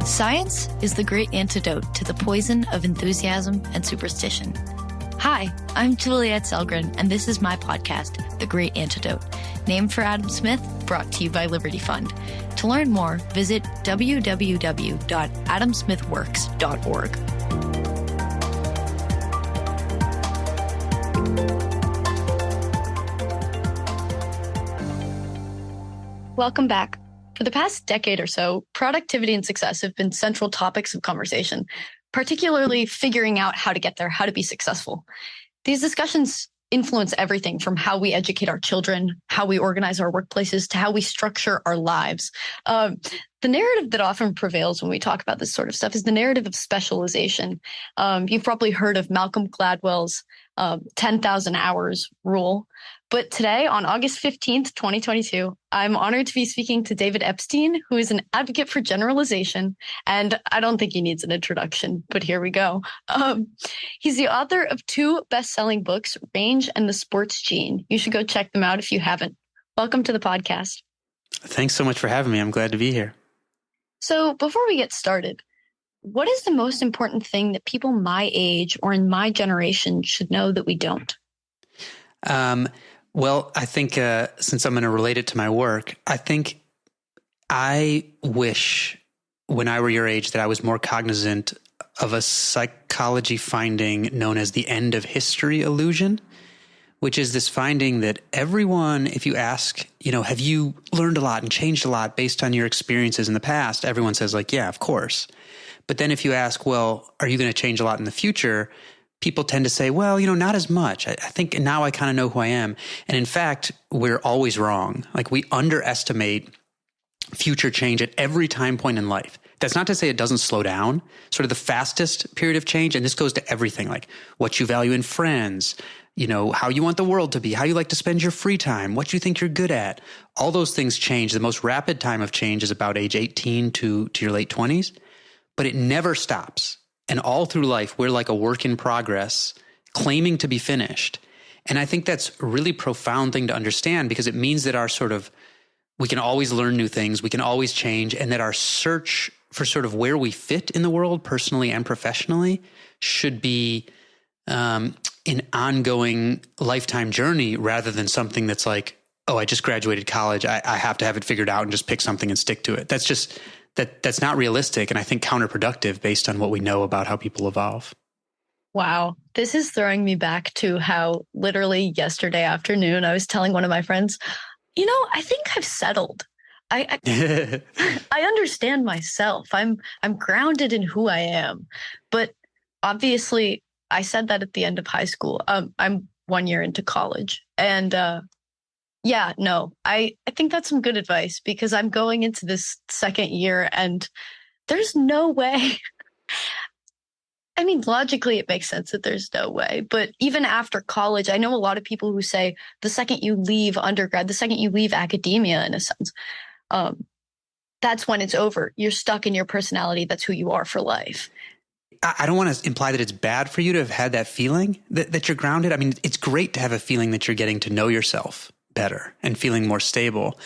Science is the great antidote to the poison of enthusiasm and superstition. Hi, I'm Juliette Sellgren, and this is my podcast, The Great Antidote, named for Adam Smith, brought to you by Liberty Fund. To learn more, visit www.adamsmithworks.org. Welcome back. For the past decade or so, productivity and success have been central topics of conversation, particularly figuring out how to get there, how to be successful. These discussions influence everything from how we educate our children, how we organize our workplaces, to how we structure our lives. The narrative that often prevails when we talk about this sort of stuff is the narrative of specialization. You've probably heard of Malcolm Gladwell's 10,000 hours rule. But today, on August 15th, 2022, I'm honored to be speaking to David Epstein, who is an advocate for generalization. And I don't think he needs an introduction, but here we go. He's the author of 2 best-selling books, Range and The Sports Gene. You should go check them out if you haven't. Welcome to the podcast. Thanks so much for having me. I'm glad to be here. So before we get started, what is the most important thing that people my age or in my generation should know that we don't? Well, I think since I'm going to relate it to my work, I think I wish when I were your age that I was more cognizant of a psychology finding known as the end of history illusion, which is this finding that everyone, if you ask, have you learned a lot and changed a lot based on your experiences in the past? Everyone says like, yeah, of course. But then if you ask, well, are you going to change a lot in the future? People tend to say, well, not as much. I think now I kind of know who I am. And in fact, we're always wrong. Like we underestimate future change at every time point in life. That's not to say it doesn't slow down. Sort of the fastest period of change. And this goes to everything, like what you value in friends, how you want the world to be, how you like to spend your free time, what you think you're good at. All those things change. The most rapid time of change is about age 18 to your late 20s, but it never stops. And all through life, we're like a work in progress, claiming to be finished. And I think that's a really profound thing to understand because it means that we can always learn new things, we can always change, and that our search for sort of where we fit in the world, personally and professionally, should be an ongoing lifetime journey rather than something that's like, oh, I just graduated college, I have to have it figured out and just pick something and stick to it. That's not realistic and I think counterproductive based on what we know about how people evolve. Wow. This is throwing me back to how literally yesterday afternoon I was telling one of my friends, I think I've settled. I understand myself. I'm grounded in who I am. But obviously I said that at the end of high school. I'm 1 year into college and yeah, no, I think that's some good advice because I'm going into this second year and there's no way. I mean, logically, it makes sense that there's no way. But even after college, I know a lot of people who say the second you leave undergrad, the second you leave academia, in a sense, that's when it's over. You're stuck in your personality. That's who you are for life. I don't want to imply that it's bad for you to have had that feeling that you're grounded. I mean, it's great to have a feeling that you're getting to know yourself better and feeling more stable.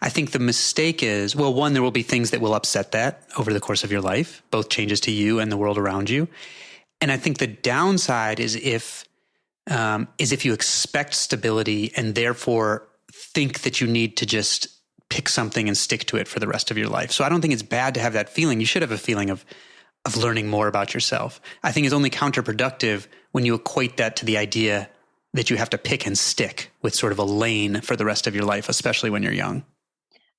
I think the mistake is, well, one, there will be things that will upset that over the course of your life, both changes to you and the world around you. And I think the downside is if you expect stability and therefore think that you need to just pick something and stick to it for the rest of your life. So I don't think it's bad to have that feeling. You should have a feeling of learning more about yourself. I think it's only counterproductive when you equate that to the idea that you have to pick and stick with sort of a lane for the rest of your life, especially when you're young.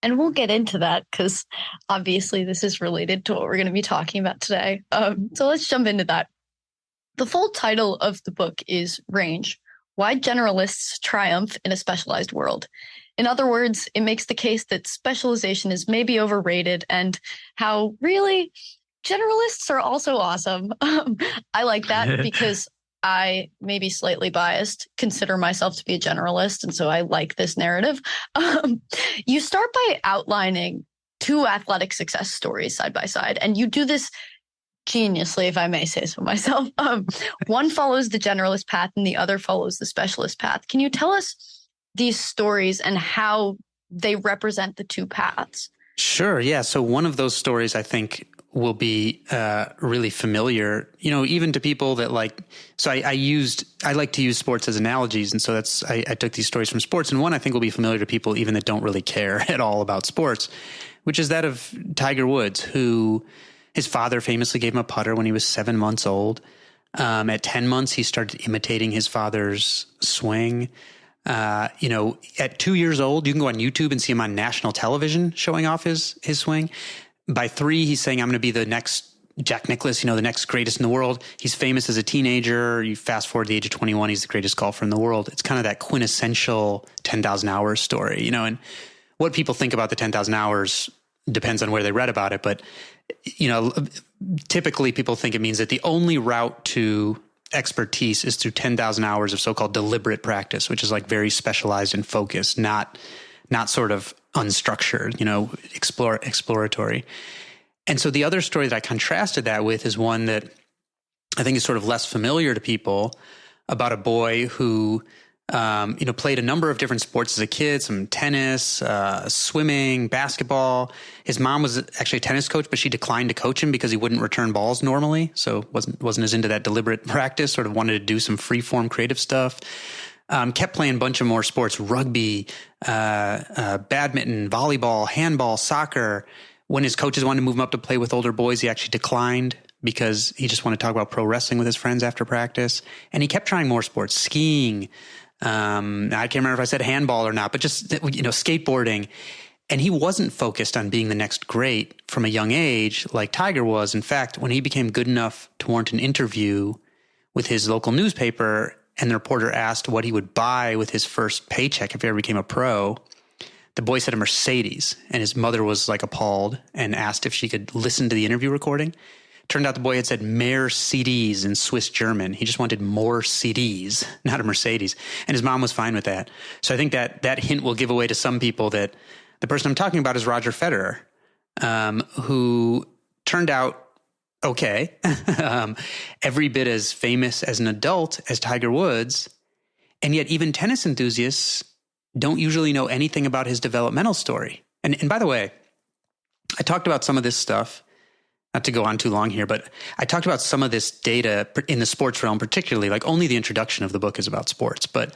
And we'll get into that because obviously this is related to what we're going to be talking about today. So let's jump into that. The full title of the book is Range: Why Generalists Triumph in a Specialized World. In other words, it makes the case that specialization is maybe overrated and how really generalists are also awesome. I like that because I may be slightly biased, consider myself to be a generalist, and so I like this narrative. You start by outlining 2 athletic success stories side by side, and you do this geniusly, if I may say so myself. One follows the generalist path and the other follows the specialist path. Can you tell us these stories and how they represent the 2 paths? Sure. Yeah. So one of those stories, I think, will be really familiar, even to people that so I like to use sports as analogies. And so I took these stories from sports, and one I think will be familiar to people even that don't really care at all about sports, which is that of Tiger Woods, who his father famously gave him a putter when he was 7 months old. At 10 months, he started imitating his father's swing. At 2 years old, you can go on YouTube and see him on national television showing off his swing. By 3, he's saying, I'm going to be the next Jack Nicklaus, the next greatest in the world. He's famous as a teenager. You fast forward to the age of 21, he's the greatest golfer in the world. It's kind of that quintessential 10,000 hours story, and what people think about the 10,000 hours depends on where they read about it. But, typically people think it means that the only route to expertise is through 10,000 hours of so-called deliberate practice, which is like very specialized and focused, not sort of unstructured, exploratory. And so the other story that I contrasted that with is one that I think is sort of less familiar to people, about a boy who, played a number of different sports as a kid, some tennis, swimming, basketball. His mom was actually a tennis coach, but she declined to coach him because he wouldn't return balls normally. So wasn't as into that deliberate practice, sort of wanted to do some free form creative stuff. Kept playing a bunch of more sports, rugby, badminton, volleyball, handball, soccer. When his coaches wanted to move him up to play with older boys, he actually declined because he just wanted to talk about pro wrestling with his friends after practice. And he kept trying more sports, skiing. I can't remember if I said handball or not, but just, skateboarding. And he wasn't focused on being the next great from a young age like Tiger was. In fact, when he became good enough to warrant an interview with his local newspaper, and the reporter asked what he would buy with his first paycheck if he ever became a pro, the boy said a Mercedes, and his mother was appalled and asked if she could listen to the interview recording. Turned out the boy had said mehr CDs in Swiss German. He just wanted more CDs, not a Mercedes. And his mom was fine with that. So I think that hint will give away to some people that the person I'm talking about is Roger Federer, who turned out okay, every bit as famous as an adult as Tiger Woods. And yet even tennis enthusiasts don't usually know anything about his developmental story. And by the way, I talked about some of this stuff, not to go on too long here, but I talked about some of this data in the sports realm, particularly, only the introduction of the book is about sports. But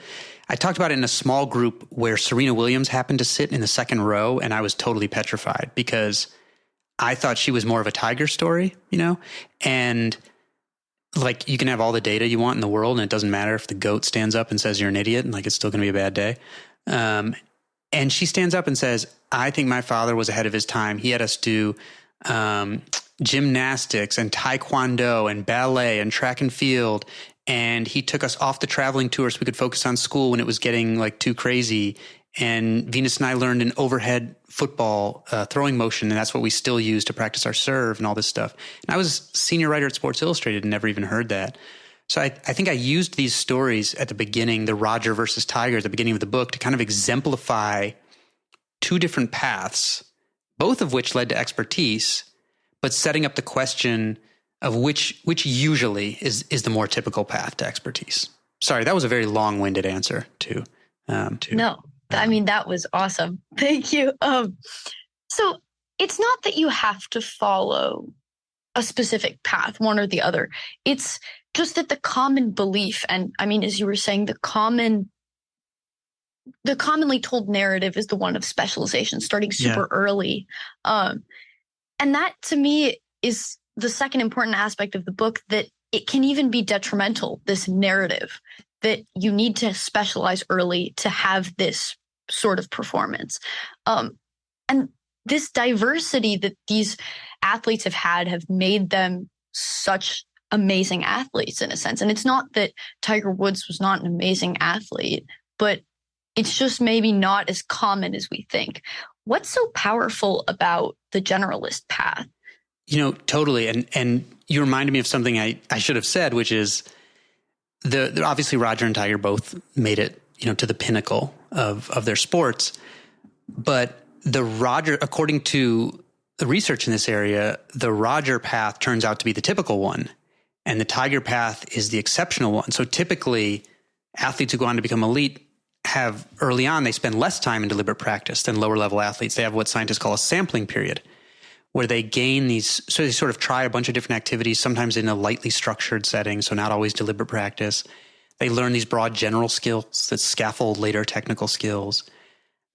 I talked about it in a small group where Serena Williams happened to sit in the second row, and I was totally petrified because I thought she was more of a Tiger story, and you can have all the data you want in the world, and it doesn't matter if the GOAT stands up and says you're an idiot, and it's still going to be a bad day. And she stands up and says, I think my father was ahead of his time. He had us do gymnastics and taekwondo and ballet and track and field. And he took us off the traveling tour so we could focus on school when it was getting too crazy. And Venus and I learned an overhead football throwing motion, and that's what we still use to practice our serve and all this stuff. And I was senior writer at Sports Illustrated and never even heard that. So I think I used these stories at the beginning, the Roger versus Tiger at the beginning of the book, to kind of exemplify two different paths, both of which led to expertise, but setting up the question of which usually is the more typical path to expertise. Sorry, that was a very long-winded answer to. No, I mean, that was awesome. Thank you. So it's not that you have to follow a specific path, one or the other. It's just that the common belief, and I mean, as you were saying, the commonly told narrative is the one of specialization, starting super early. And that to me is the second important aspect of the book, that it can even be detrimental, this narrative that you need to specialize early to have this sort of performance. And this diversity that these athletes have made them such amazing athletes in a sense. And it's not that Tiger Woods was not an amazing athlete, but it's just maybe not as common as we think. What's so powerful about the generalist path? Totally. And you reminded me of something I should have said, which is the obviously Roger and Tiger both made it, to the pinnacle of their sports. But the Roger, according to the research in this area, the Roger path turns out to be the typical one, and the Tiger path is the exceptional one. So typically athletes who go on to become elite have early on, they spend less time in deliberate practice than lower level athletes. They have what scientists call a sampling period, where they gain these, so they sort of try a bunch of different activities, sometimes in a lightly structured setting, so not always deliberate practice. They learn these broad general skills that scaffold later technical skills.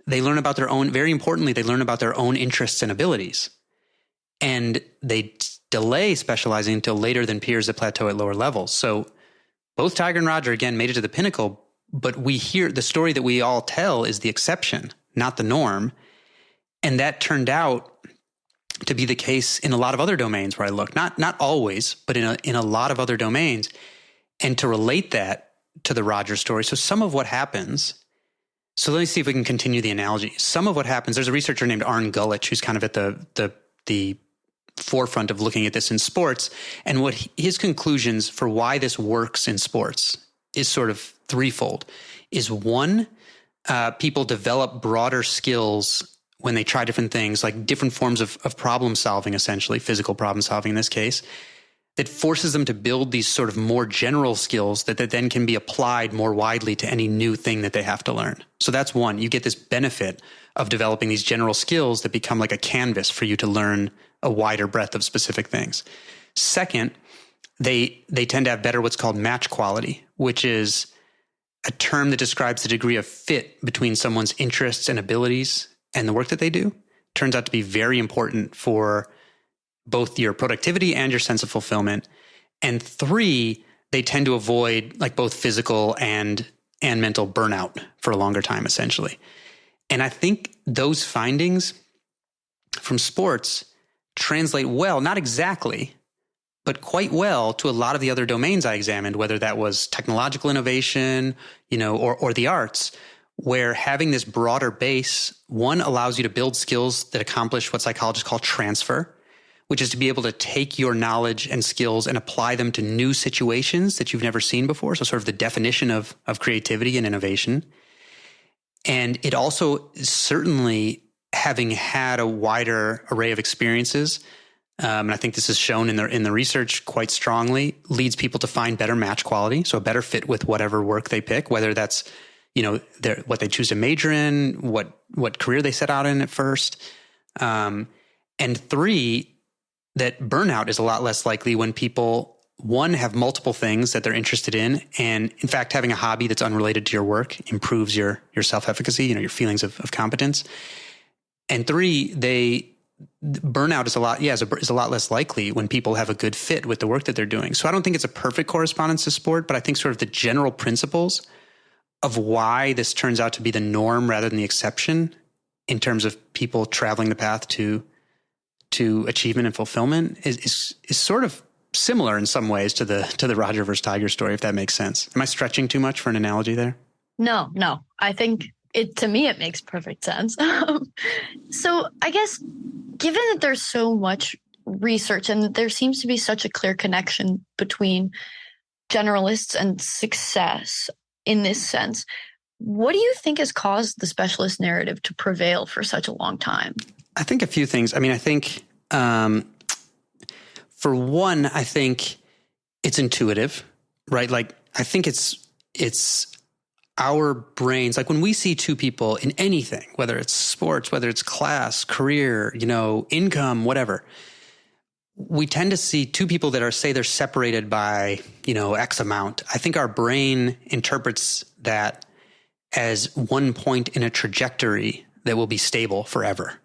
They learn about their own, very importantly, they learn about their own interests and abilities. And they delay specializing until later than peers that plateau at lower levels. So both Tiger and Roger, again, made it to the pinnacle, but we hear the story that we all tell is the exception, not the norm. And that turned out to be the case in a lot of other domains where I look, not always, but in a lot of other domains. And to relate that to the Roger story. So some of what happens, so let me see if we can continue the analogy. Some of what happens, there's a researcher named Arne Gullich, who's kind of at the forefront of looking at this in sports. And what his conclusions for why this works in sports is sort of threefold. Is one, people develop broader skills when they try different things, like different forms of problem solving, essentially, physical problem solving in this case, that forces them to build these sort of more general skills that then can be applied more widely to any new thing that they have to learn. So that's one. You get this benefit of developing these general skills that become like a canvas for you to learn a wider breadth of specific things. Second, they tend to have better what's called match quality, which is a term that describes the degree of fit between someone's interests and abilities and the work that they do. Turns out to be very important for both your productivity and your sense of fulfillment. And three, they tend to avoid like both physical and mental burnout for a longer time, essentially. And I think those findings from sports translate well, not exactly, but quite well to a lot of the other domains I examined, whether that was technological innovation, or the arts, where having this broader base, one, allows you to build skills that accomplish what psychologists call transfer, which is to be able to take your knowledge and skills and apply them to new situations that you've never seen before. So sort of the definition of creativity and innovation. And it also, certainly having had a wider array of experiences, and I think this is shown in the research quite strongly, leads people to find better match quality, so a better fit with whatever work they pick, whether that's what they choose to major in, what career they set out in at first. And three, that burnout is a lot less likely when people, one, have multiple things that they're interested in. And in fact, having a hobby that's unrelated to your work improves your self-efficacy, your feelings of competence. And three, burnout is a lot less likely when people have a good fit with the work that they're doing. So I don't think it's a perfect correspondence to sport, but I think sort of the general principles of why this turns out to be the norm rather than the exception in terms of people traveling the path to achievement and fulfillment is sort of similar in some ways to the Roger versus Tiger story, if that makes sense. Am I stretching too much for an analogy there? No. I think to me, it makes perfect sense. So I guess given that there's so much research and there seems to be such a clear connection between generalists and success in this sense, what do you think has caused the specialist narrative to prevail for such a long time? I think a few things. I mean, I think, for one, I think it's intuitive, right? Like, I think it's our brains. Like when we see two people in anything, whether it's sports, whether it's class, career, income, whatever, we tend to see two people that they're separated by, X amount. I think our brain interprets that as one point in a trajectory that will be stable forever.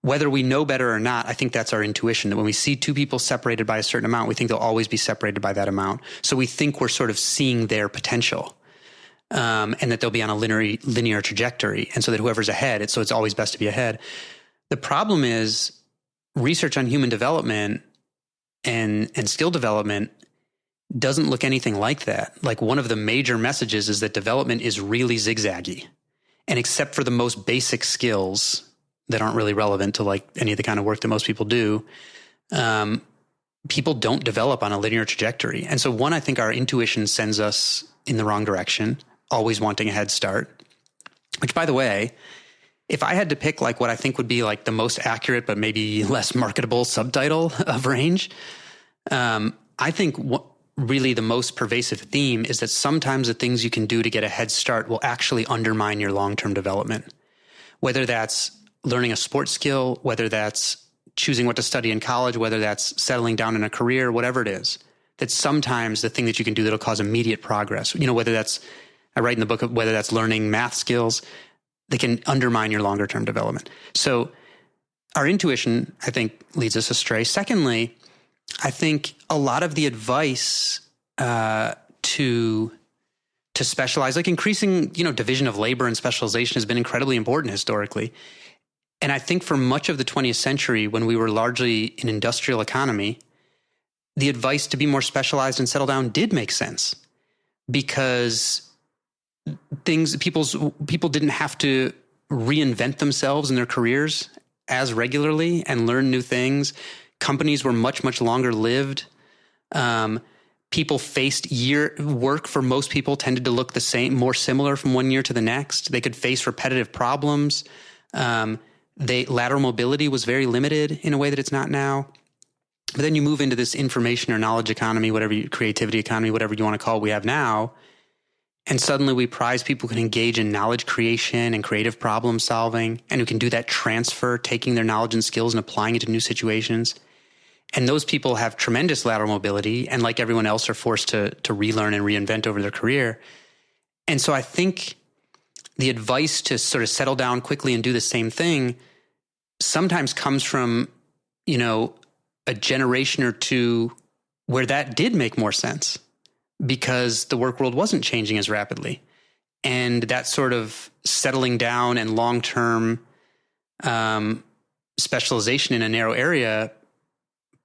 Whether we know better or not, I think that's our intuition, that when we see two people separated by a certain amount, we think they'll always be separated by that amount. So we think we're sort of seeing their potential, and that they'll be on a linear trajectory. And so that whoever's ahead, it's always best to be ahead. The problem is research on human development and skill development doesn't look anything like that. Like one of the major messages is that development is really zigzaggy. And except for the most basic skills that aren't really relevant to like any of the kind of work that most people do, people don't develop on a linear trajectory. And so one, I think our intuition sends us in the wrong direction, always wanting a head start, which by the way, if I had to pick like what I think would be like the most accurate, but maybe less marketable subtitle of range, I think really the most pervasive theme is that sometimes the things you can do to get a head start will actually undermine your long-term development. Whether that's learning a sports skill, whether that's choosing what to study in college, whether that's settling down in a career, whatever it is, that sometimes the thing that you can do that'll cause immediate progress, whether that's, I write in the book, whether that's learning math skills, they can undermine your longer term development. So our intuition, I think, leads us astray. Secondly, I think a lot of the advice to specialize, like increasing, division of labor and specialization has been incredibly important historically. And I think for much of the 20th century, when we were largely an industrial economy, the advice to be more specialized and settle down did make sense because people didn't have to reinvent themselves in their careers as regularly and learn new things. Companies were much, much longer lived. People faced work for most people tended to look the same, more similar from one year to the next. They could face repetitive problems. Lateral mobility was very limited in a way that it's not now. But then you move into this information or knowledge economy, creativity economy, whatever you want to call it, we have now. And suddenly we prize people who can engage in knowledge creation and creative problem solving, and who can do that transfer, taking their knowledge and skills and applying it to new situations. And those people have tremendous lateral mobility and, like everyone else, are forced to relearn and reinvent over their career. And so I think the advice to sort of settle down quickly and do the same thing sometimes comes from, a generation or two where that did make more sense because the work world wasn't changing as rapidly. And that sort of settling down and long-term specialization in a narrow area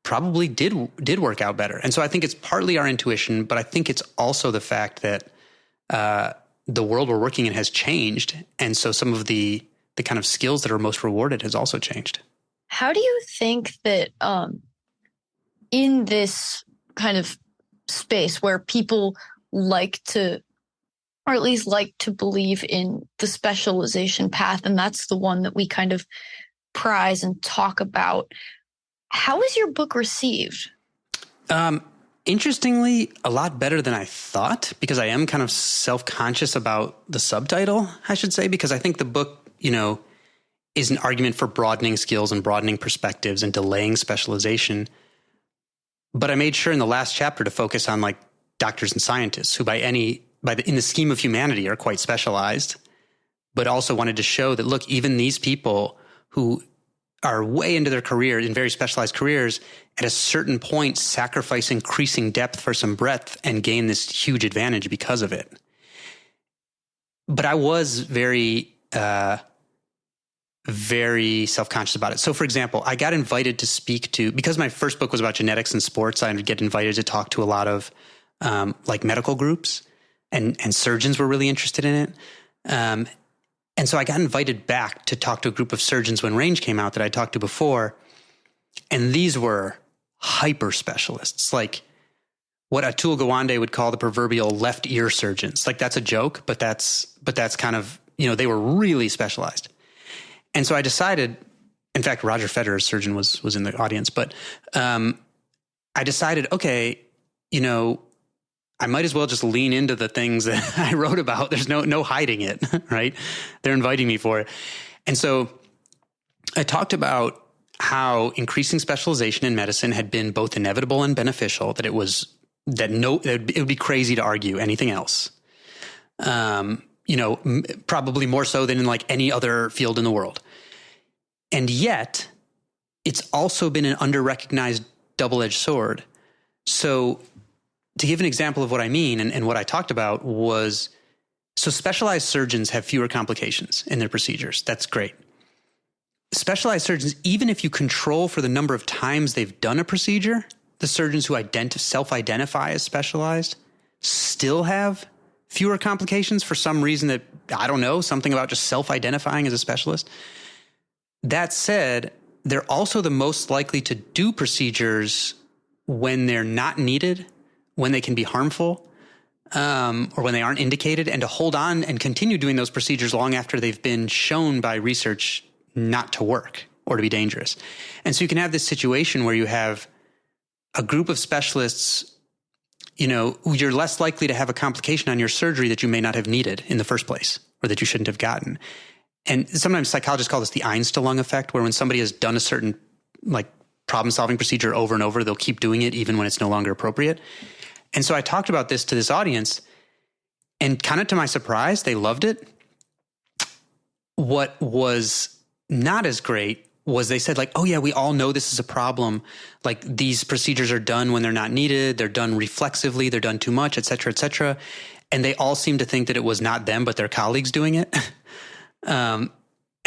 probably did work out better. And so I think it's partly our intuition, but I think it's also the fact that the world we're working in has changed. And so some of the kind of skills that are most rewarded has also changed. How do you think that in this kind of space where people like to, or at least like to believe in the specialization path, and that's the one that we kind of prize and talk about, how is your book received? Interestingly, a lot better than I thought, because I am kind of self-conscious about the subtitle, I should say, because I think the book, is an argument for broadening skills and broadening perspectives and delaying specialization. But I made sure in the last chapter to focus on like doctors and scientists who in the scheme of humanity are quite specialized, but also wanted to show that, look, even these people who are way into their career in very specialized careers at a certain point sacrifice increasing depth for some breadth and gain this huge advantage because of it. But I was very self-conscious about it. So for example, I got invited to speak to, because my first book was about genetics and sports, I would get invited to talk to a lot of like medical groups and surgeons were really interested in it. And so I got invited back to talk to a group of surgeons when Range came out that I talked to before. And these were hyper specialists, like what Atul Gawande would call the proverbial left ear surgeons. Like that's a joke, but that's kind of, they were really specialized. And so I decided, in fact, Roger Federer's surgeon was in the audience, but I decided, okay, I might as well just lean into the things that I wrote about. There's no hiding it, right? They're inviting me for it. And so I talked about how increasing specialization in medicine had been both inevitable and beneficial, that it would be crazy to argue anything else. Probably more so than in like any other field in the world. And yet it's also been an under-recognized double-edged sword. So to give an example of what I mean and what I talked about was, so specialized surgeons have fewer complications in their procedures. That's great. Specialized surgeons, even if you control for the number of times they've done a procedure, the surgeons who self-identify as specialized still have fewer complications for some reason that, I don't know, something about just self-identifying as a specialist. That said, they're also the most likely to do procedures when they're not needed, when they can be harmful, or when they aren't indicated, and to hold on and continue doing those procedures long after they've been shown by research not to work or to be dangerous. And so you can have this situation where you have a group of specialists, you're less likely to have a complication on your surgery that you may not have needed in the first place or that you shouldn't have gotten. And sometimes psychologists call this the Einstalling Effect, where when somebody has done a certain like problem solving procedure over and over. They'll keep doing it even when it's no longer appropriate. And so I talked about this to this audience, and kind of to my surprise, they loved it. What was not as great was they said like, oh yeah, we all know this is a problem. Like these procedures are done when they're not needed. They're done reflexively. They're done too much, et cetera, et cetera. And they all seem to think that it was not them, but their colleagues doing it. And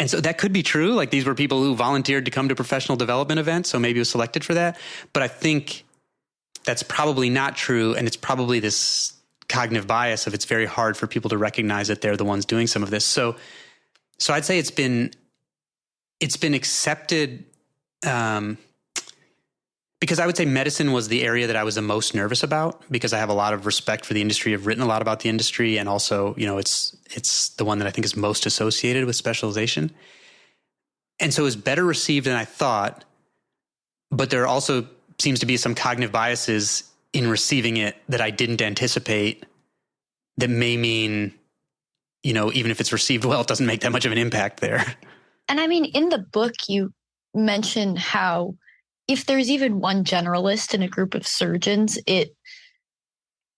so that could be true. Like these were people who volunteered to come to professional development events. So maybe it was selected for that. But I think that's probably not true. And it's probably this cognitive bias of it's very hard for people to recognize that they're the ones doing some of this. So I'd say it's been accepted, because I would say medicine was the area that I was the most nervous about, because I have a lot of respect for the industry. I've written a lot about the industry, and also, it's the one that I think is most associated with specialization. And so it was better received than I thought, but there also seems to be some cognitive biases in receiving it that I didn't anticipate that may mean, even if it's received well, it doesn't make that much of an impact there. And I mean, in the book, you mention how if there's even one generalist in a group of surgeons,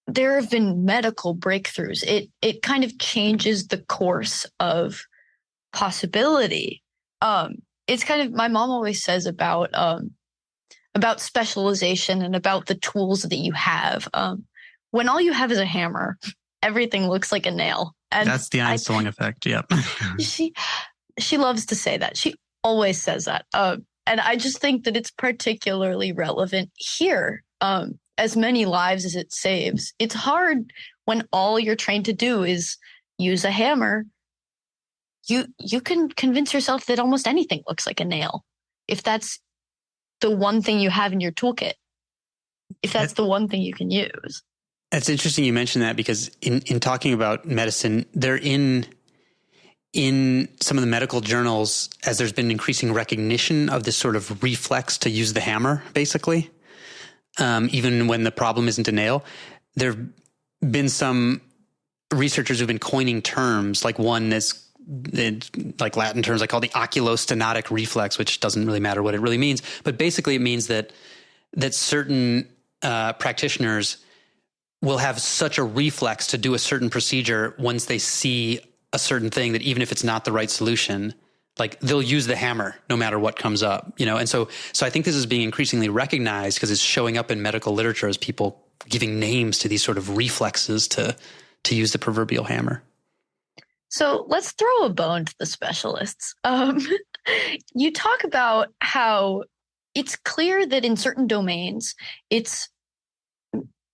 there have been medical breakthroughs. It kind of changes the course of possibility. It's kind of, my mom always says about specialization and about the tools that you have. When all you have is a hammer, everything looks like a nail. And that's the Einstalling Effect. Yep. She loves to say that. She always says that. And I just think that it's particularly relevant here. As many lives as it saves, it's hard when all you're trained to do is use a hammer. You can convince yourself that almost anything looks like a nail, if that's the one thing you have in your toolkit, if that's the one thing you can use. It's interesting you mentioned that, because in talking about medicine, they're in some of the medical journals, as there's been increasing recognition of this sort of reflex to use the hammer, basically, even when the problem isn't a nail. There have been some researchers who've been coining terms, like one that's like Latin terms I call the oculostenotic reflex, which doesn't really matter what it really means. But basically it means that certain practitioners will have such a reflex to do a certain procedure once they see a certain thing, that even if it's not the right solution, like they'll use the hammer no matter what comes up, And so I think this is being increasingly recognized because it's showing up in medical literature as people giving names to these sort of reflexes to use the proverbial hammer. So let's throw a bone to the specialists. You talk about how it's clear that in certain domains, it's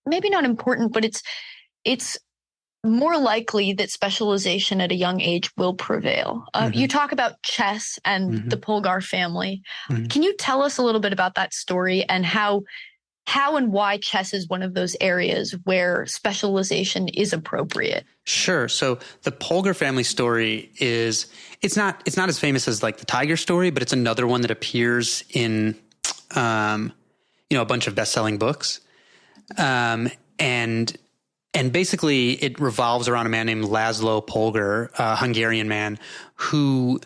maybe not important, but it's more likely that specialization at a young age will prevail. You talk about chess and the Polgar family. Can you tell us a little bit about that story and how and why chess is one of those areas where specialization is appropriate? Sure. So the Polgar family story is, it's not as famous as like the Tiger story, but it's another one that appears in, a bunch of best-selling books. And basically it revolves around a man named Laszlo Polgar, a Hungarian man who,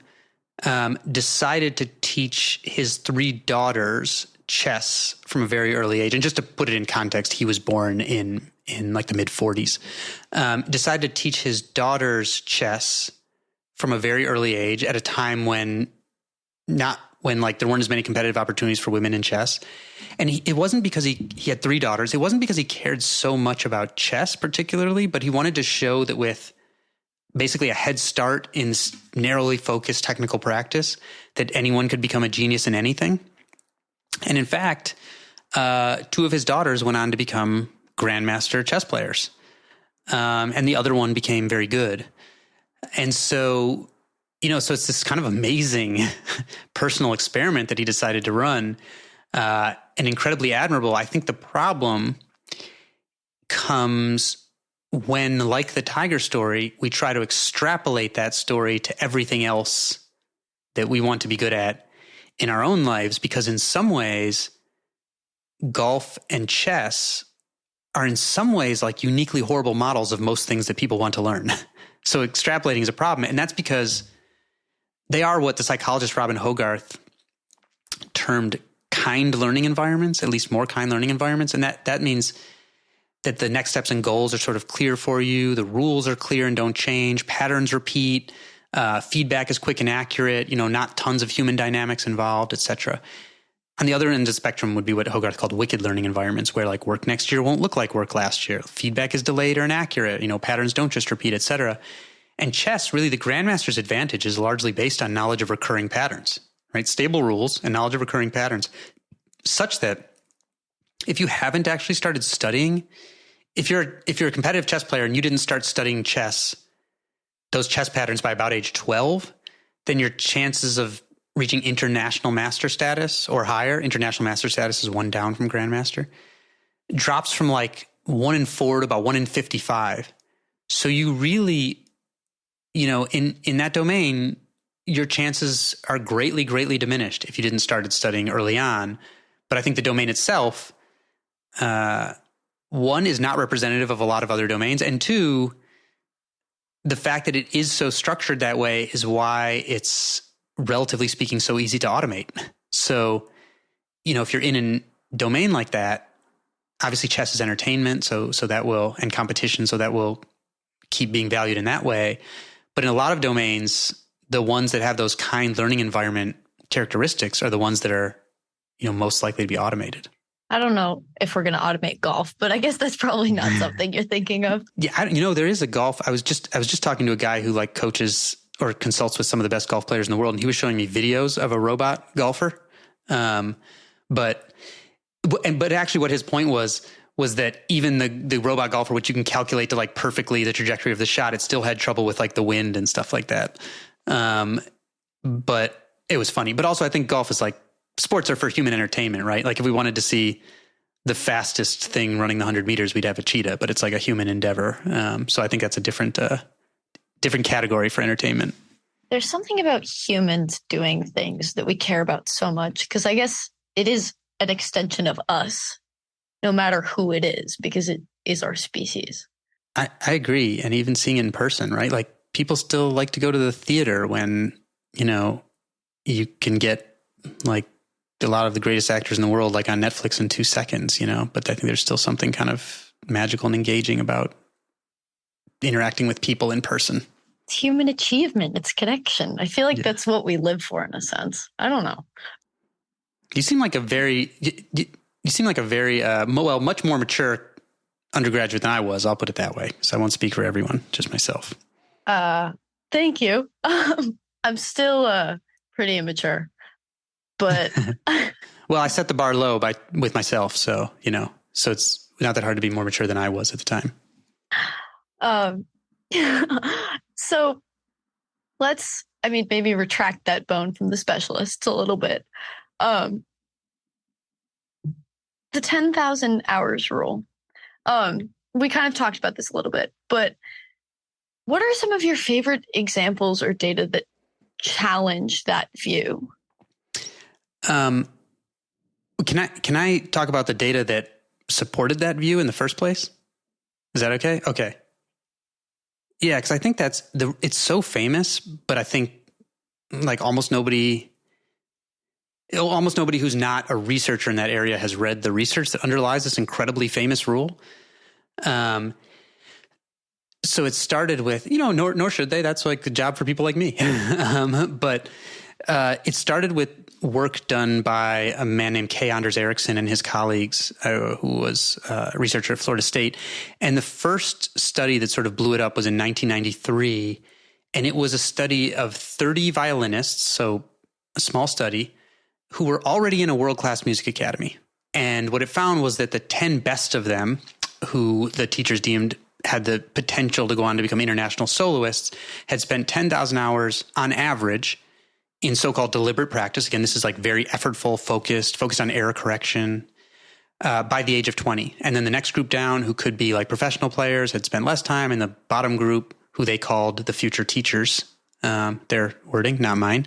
decided to teach his 3 daughters chess from a very early age. And just to put it in context, he was born in like the mid 40s, decided to teach his daughters chess from a very early age at a time when like there weren't as many competitive opportunities for women in chess. And it wasn't because he had 3 daughters. It wasn't because he cared so much about chess particularly, but he wanted to show that with basically a head start in narrowly focused technical practice, that anyone could become a genius in anything. And in fact, 2 of his daughters went on to become grandmaster chess players. And the other one became very good. And so, so it's this kind of amazing personal experiment that he decided to run, and incredibly admirable. I think the problem comes when, like the Tiger story, we try to extrapolate that story to everything else that we want to be good at in our own lives, because in some ways, golf and chess are in some ways like uniquely horrible models of most things that people want to learn. So extrapolating is a problem. And that's because they are what the psychologist Robin Hogarth termed kind learning environments, at least more kind learning environments. And that means that the next steps and goals are sort of clear for you. The rules are clear and don't change. Patterns repeat. Feedback is quick and accurate, not tons of human dynamics involved, et cetera. On the other end of the spectrum would be what Hogarth called wicked learning environments, where like work next year won't look like work last year. Feedback is delayed or inaccurate. Patterns don't just repeat, et cetera. And chess, really the grandmaster's advantage is largely based on knowledge of recurring patterns, right? Stable rules and knowledge of recurring patterns, such that if you haven't actually started studying, if you're a competitive chess player and you didn't start studying chess, those chess patterns by about age 12, then your chances of reaching international master status or higher, international master status is 1 down from grandmaster, drops from like 1 in 4 to about 1 in 55. So you really, in that domain, your chances are greatly, greatly diminished if you didn't start studying early on. But I think the domain itself, 1, is not representative of a lot of other domains. And 2, the fact that it is so structured that way is why it's, relatively speaking, so easy to automate. So, if you're in a domain like that, obviously chess is entertainment, so that will, and competition, so that will keep being valued in that way. But in a lot of domains, the ones that have those kind learning environment characteristics are the ones that are, most likely to be automated. I don't know if we're going to automate golf, but I guess that's probably not something you're thinking of. Yeah, there is a golf. I was just talking to a guy who like coaches or consults with some of the best golf players in the world, and he was showing me videos of a robot golfer. But actually, what his point was that even the robot golfer, which you can calculate to like perfectly the trajectory of the shot, it still had trouble with like the wind and stuff like that. But it was funny. But also, I think golf is like, sports are for human entertainment, right? Like if we wanted to see the fastest thing running the 100 meters, we'd have a cheetah, but it's like a human endeavor. So I think that's a different category for entertainment. There's something about humans doing things that we care about so much, because I guess it is an extension of us, no matter who it is, because it is our species. I agree. And even seeing it in person, right? Like people still like to go to the theater when, you can get like a lot of the greatest actors in the world, like on Netflix in 2 seconds, but I think there's still something kind of magical and engaging about interacting with people in person. It's human achievement. It's connection. I feel like that's what we live for in a sense. I don't know. You seem like a very much more mature undergraduate than I was. I'll put it that way. So I won't speak for everyone, just myself. Thank you. I'm still pretty immature, but well, I set the bar low with myself. So, so it's not that hard to be more mature than I was at the time. So let's, maybe retract that bone from the specialists a little bit. The 10,000 hours rule. We kind of talked about this a little bit, but what are some of your favorite examples or data that challenge that view? Can I talk about the data that supported that view in the first place? Is that okay? Okay. Yeah, because I think it's so famous, but I think like almost nobody who's not a researcher in that area has read the research that underlies this incredibly famous rule. So it started with, nor should they. That's like the job for people like me. But it started with work done by a man named K. Anders Ericsson and his colleagues, who was a researcher at Florida State. And the first study that sort of blew it up was in 1993. And it was a study of 30 violinists, so a small study, who were already in a world-class music academy. And what it found was that the 10 best of them, who the teachers deemed had the potential to go on to become international soloists, had spent 10,000 hours on average in so-called deliberate practice. Again, this is like very effortful, focused on error correction, by the age of 20. And then the next group down, who could be like professional players, had spent less time. And the bottom group, who they called the future teachers, their wording, not mine,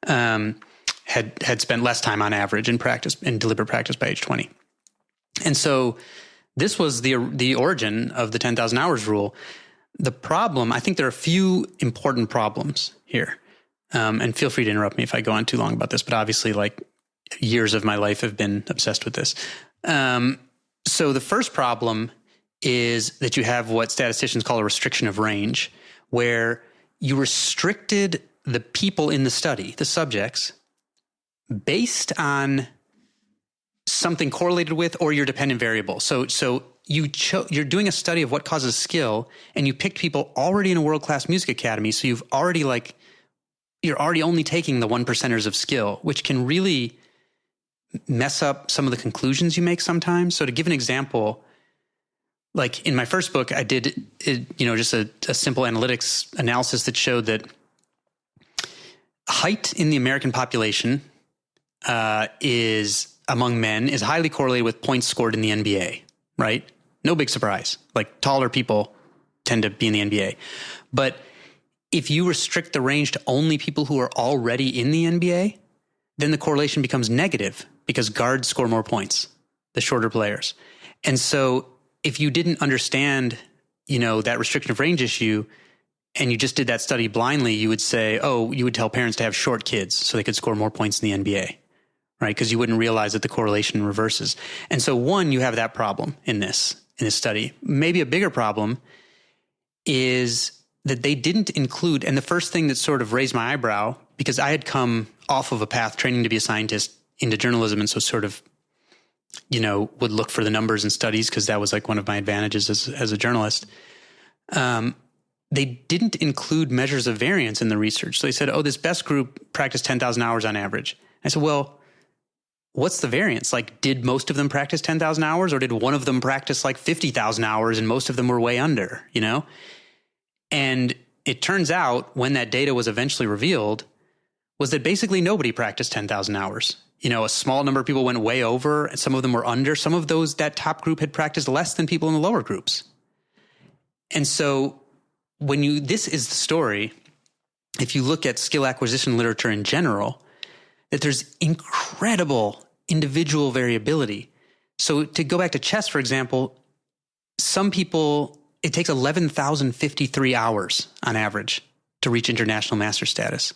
had spent less time on average in deliberate practice by age 20. And so this was the origin of the 10,000 hours rule. The problem, I think there are a few important problems here. And feel free to interrupt me if I go on too long about this, but obviously like years of my life have been obsessed with this. So the first problem is that you have what statisticians call a restriction of range, where you restricted the people in the study, the subjects, based on something correlated with or your dependent variable. So you're doing a study of what causes skill, and you picked people already in a world-class music academy. So you're already only taking the 1%ers of skill, which can really mess up some of the conclusions you make sometimes. So to give an example, like in my first book, I did just a simple analytics analysis that showed that height in the American population is among men is highly correlated with points scored in the NBA, right? No big surprise. Like taller people tend to be in the NBA. But if you restrict the range to only people who are already in the NBA, then the correlation becomes negative because guards score more points, the shorter players. And so if you didn't understand, that restriction of range issue, and you just did that study blindly, you would say, you would tell parents to have short kids so they could score more points in the NBA, right? Because you wouldn't realize that the correlation reverses. And so one, you have that problem in this study. Maybe a bigger problem is that they didn't include, and the first thing that sort of raised my eyebrow, because I had come off of a path training to be a scientist into journalism, and so sort of, would look for the numbers and studies because that was like one of my advantages as a journalist. They didn't include measures of variance in the research. So they said, this best group practiced 10,000 hours on average. I said, well, what's the variance? Like, did most of them practice 10,000 hours, or did one of them practice like 50,000 hours and most of them were way under, And it turns out when that data was eventually revealed was that basically nobody practiced 10,000 hours. A small number of people went way over, and some of them were under. Some of that top group had practiced less than people in the lower groups. And so this is the story, if you look at skill acquisition literature in general, that there's incredible individual variability. So to go back to chess, for example, some people, it takes 11,053 hours on average to reach international master status.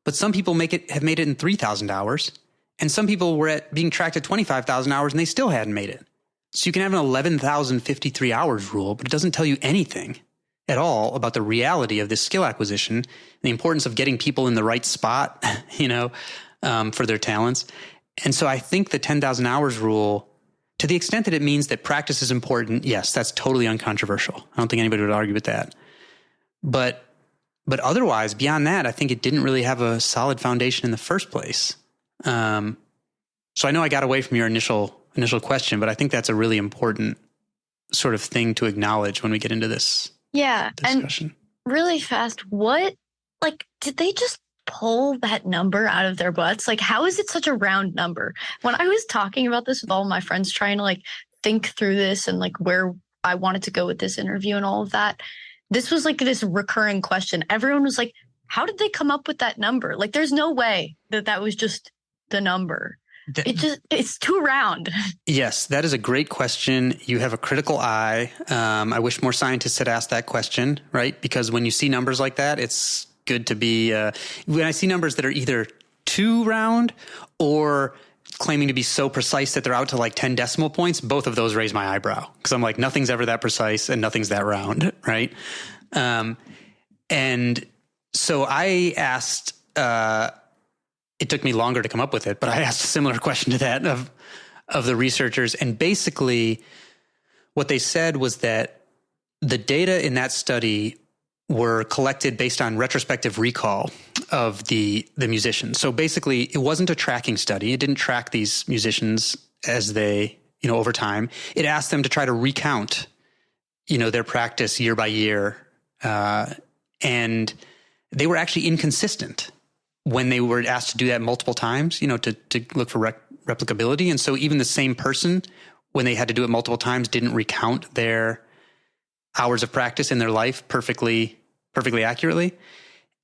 But some people have made it in 3,000 hours. And some people were being tracked at 25,000 hours and they still hadn't made it. So you can have an 11,053 hours rule, but it doesn't tell you anything at all about the reality of this skill acquisition and the importance of getting people in the right spot, for their talents. And so I think the 10,000 hours rule, to the extent that it means that practice is important, yes, that's totally uncontroversial. I don't think anybody would argue with that. But otherwise, beyond that, I think it didn't really have a solid foundation in the first place. So I know I got away from your initial question, but I think that's a really important sort of thing to acknowledge when we get into this discussion. And really fast, did they just pull that number out of their butts? Like, how is it such a round number? When I was talking about this with all my friends, trying to think through this and where I wanted to go with this interview and all of that, this was this recurring question. Everyone was like, how did they come up with that number? There's no way that was just the number. It's too round. Yes, that is a great question. You have a critical eye. I wish more scientists had asked that question, right? Because when you see numbers like that, it's good to be, when I see numbers that are either too round or claiming to be so precise that they're out to 10 decimal points, both of those raise my eyebrow. Because I'm like, nothing's ever that precise and nothing's that round, right? And so I asked, it took me longer to come up with it, but I asked a similar question to that of the researchers. And basically what they said was that the data in that study were collected based on retrospective recall of the musicians. So basically it wasn't a tracking study. It didn't track these musicians as they, over time. It asked them to try to recount, their practice year by year. And they were actually inconsistent when they were asked to do that multiple times, to look for replicability. And so even the same person, when they had to do it multiple times, didn't recount their hours of practice in their life perfectly accurately.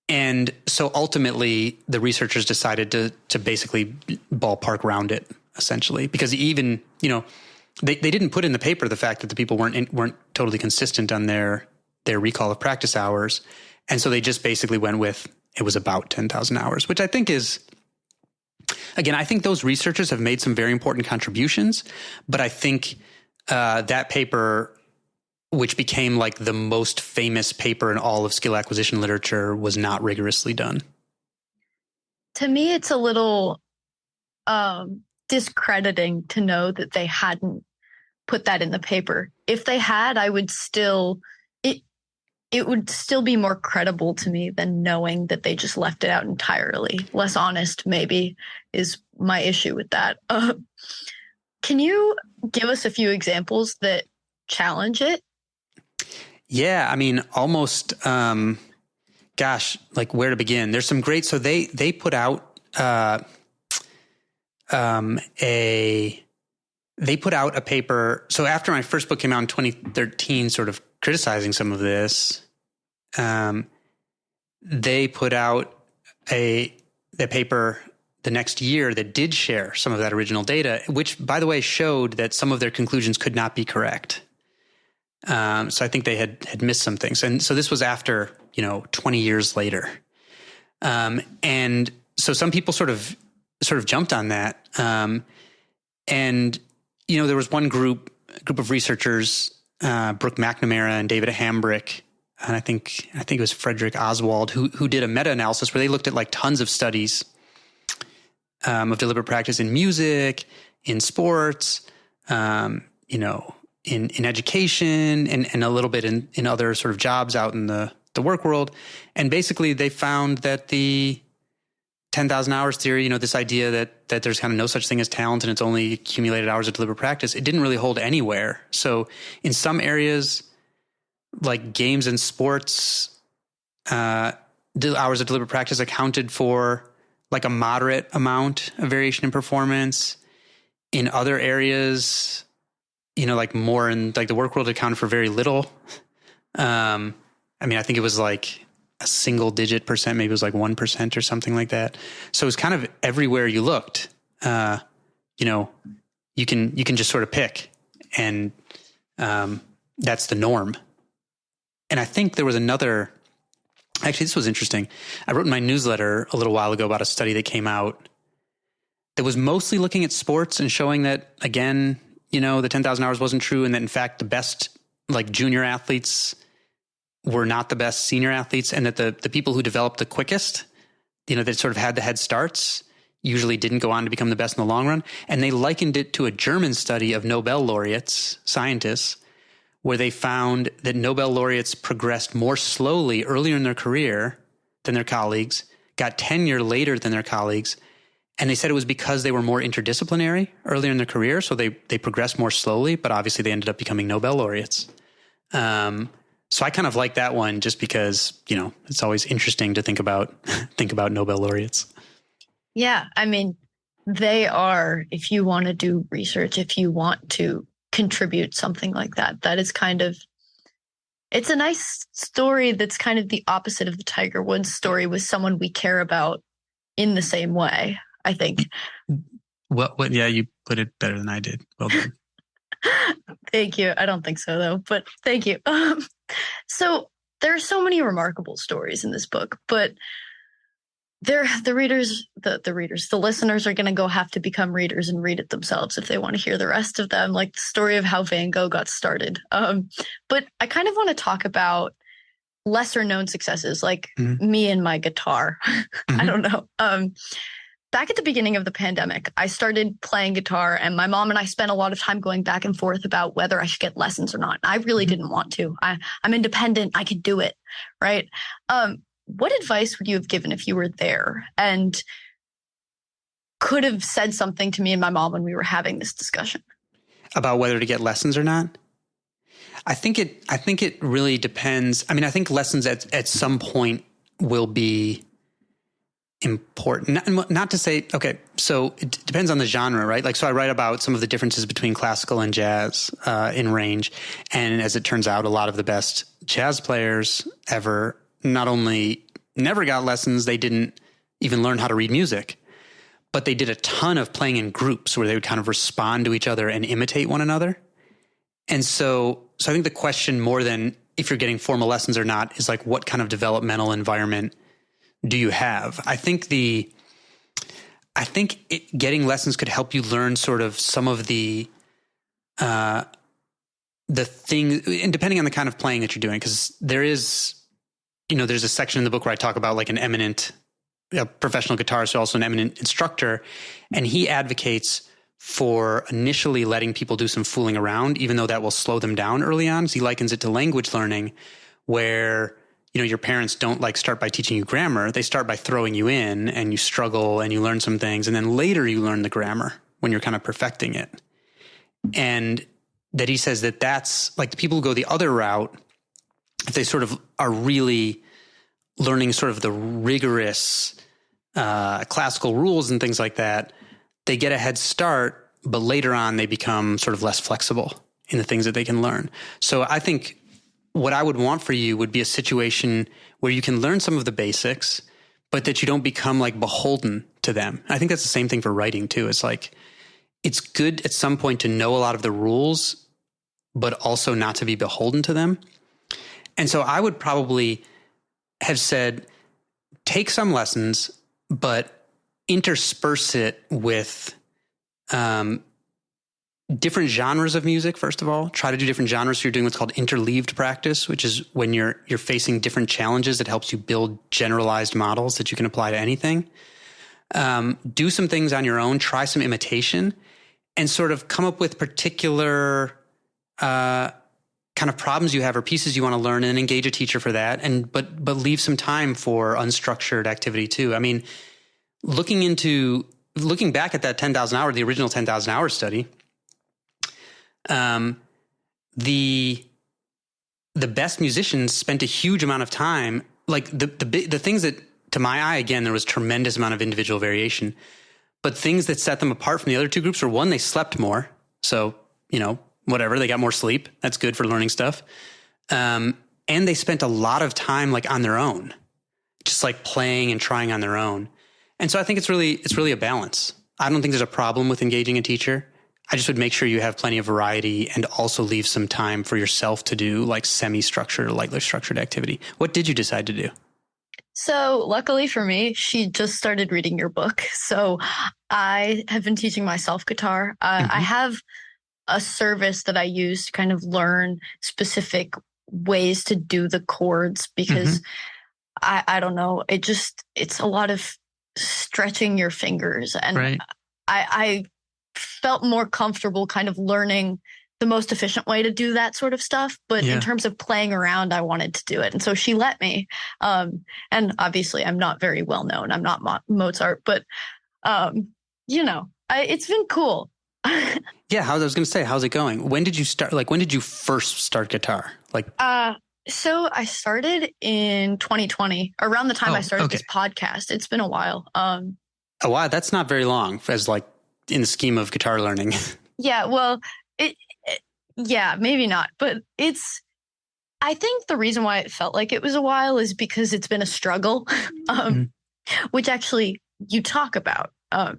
And so ultimately the researchers decided to basically ballpark round it, essentially, because even, they didn't put in the paper the fact that the people weren't totally consistent on their recall of practice hours. And so they just basically went with, it was about 10,000 hours, which I think is, Again, I think those researchers have made some very important contributions, but I think that paper, which became like the most famous paper in all of skill acquisition literature, was not rigorously done. To me, it's a little discrediting to know that they hadn't put that in the paper. If they had, I would still, it would still be more credible to me than knowing that they just left it out entirely. Less honest, maybe, is my issue with that. Can you give us a few examples that challenge it? Yeah, I mean, almost, gosh, like where to begin? There's some great, so they put out they put out a paper. So after my first book came out in 2013, sort of criticizing some of this, they put out the paper the next year that did share some of that original data, which, by the way, showed that some of their conclusions could not be correct. So I think they had missed some things. And so this was after, 20 years later. And so some people sort of jumped on that. And, there was one group of researchers, Brooke McNamara and David Hambrick, and I think it was Frederick Oswald, who did a meta-analysis where they looked at like tons of studies of deliberate practice in music, in sports, in education, and a little bit in other sort of jobs out in the work world. And basically they found that the 10,000 hours theory, this idea that there's kind of no such thing as talent and it's only accumulated hours of deliberate practice, it didn't really hold anywhere. So in some areas, like games and sports, hours of deliberate practice accounted for like a moderate amount of variation in performance. In other areas, like more in like the work world, accounted for very little. I think it was like a single digit percent, maybe it was like 1% or something like that. So it was kind of everywhere you looked, you can just sort of pick, and that's the norm. And I think there was actually, this was interesting. I wrote in my newsletter a little while ago about a study that came out that was mostly looking at sports and showing that, again, the 10,000 hours wasn't true. And that in fact, the best like junior athletes were not the best senior athletes, and that the people who developed the quickest, that sort of had the head starts, usually didn't go on to become the best in the long run. And they likened it to a German study of Nobel laureates, scientists, where they found that Nobel laureates progressed more slowly earlier in their career than their colleagues, got tenure later than their colleagues. And they said it was because they were more interdisciplinary earlier in their career. So they progressed more slowly, but obviously they ended up becoming Nobel laureates. So I kind of like that one just because, it's always interesting to think about Nobel laureates. Yeah. They are, if you want to do research, if you want to contribute something like that, that is it's a nice story that's kind of the opposite of the Tiger Woods story with someone we care about in the same way, I think. What? Yeah, you put it better than I did. Well done. Thank you. I don't think so, though, but thank you. So there are so many remarkable stories in this book, but the listeners are going to go have to become readers and read it themselves if they want to hear the rest of them, like the story of how Van Gogh got started. But I kind of want to talk about lesser known successes, like me and my guitar. I don't know. Back at the beginning of the pandemic, I started playing guitar, and my mom and I spent a lot of time going back and forth about whether I should get lessons or not. I really didn't want to. I'm independent. I could do it. Right. What advice would you have given if you were there and could have said something to me and my mom when we were having this discussion? About whether to get lessons or not? I think it really depends. I think lessons at some point will be important. Not to say, okay, so it depends on the genre, right? Like, so I write about some of the differences between classical and jazz in range. And as it turns out, a lot of the best jazz players ever not only never got lessons, they didn't even learn how to read music, but they did a ton of playing in groups where they would kind of respond to each other and imitate one another. And so I think the question, more than if you're getting formal lessons or not, is like, what kind of developmental environment do you have? I think I think getting lessons could help you learn sort of some of the thing, and depending on the kind of playing that you're doing, because there is, there's a section in the book where I talk about like an eminent professional guitarist, also an eminent instructor, and he advocates for initially letting people do some fooling around, even though that will slow them down early on. So he likens it to language learning, where your parents don't like start by teaching you grammar. They start by throwing you in, and you struggle and you learn some things, and then later you learn the grammar when you're kind of perfecting it. And that he says that that's like the people who go the other route, if they sort of are really learning sort of the rigorous classical rules and things like that, they get a head start, but later on they become sort of less flexible in the things that they can learn. So I think what I would want for you would be a situation where you can learn some of the basics, but that you don't become like beholden to them. I think that's the same thing for writing too. It's like, it's good at some point to know a lot of the rules, but also not to be beholden to them. And so I would probably have said, take some lessons, but intersperse it with different genres of music. First of all, try to do different genres. So you're doing what's called interleaved practice, which is when you're facing different challenges. That helps you build generalized models that you can apply to anything. Do some things on your own, try some imitation, and sort of come up with particular kind of problems you have or pieces you want to learn, and engage a teacher for that. And but leave some time for unstructured activity too. I mean, looking back at that 10,000 hour, the original 10,000 hour study, the best musicians spent a huge amount of time, like the things that, to my eye, again, there was tremendous amount of individual variation, but things that set them apart from the other two groups were, one, they slept more. So, whatever, they got more sleep. That's good for learning stuff. And they spent a lot of time like on their own, just like playing and trying on their own. And so I think it's really a balance. I don't think there's a problem with engaging a teacher. I just would make sure you have plenty of variety and also leave some time for yourself to do like semi-structured or lightly structured activity. What did you decide to do? So luckily for me, she just started reading your book. So I have been teaching myself guitar. I have a service that I use to kind of learn specific ways to do the chords, because I don't know, it's a lot of stretching your fingers. And right. I felt more comfortable kind of learning the most efficient way to do that sort of stuff. But in terms of playing around, I wanted to do it. And so she let me. And obviously I'm not very well known. I'm not Mozart, but, it's been cool. Yeah. I was going to say, how's it going? When did you start? Like, when did you first start guitar? Like, so I started in 2020, around the time I started this podcast. It's been a while. A while. That's not very long as like in the scheme of guitar learning. Yeah. Well, yeah, maybe not, but I think the reason why it felt like it was a while is because it's been a struggle, which actually you talk about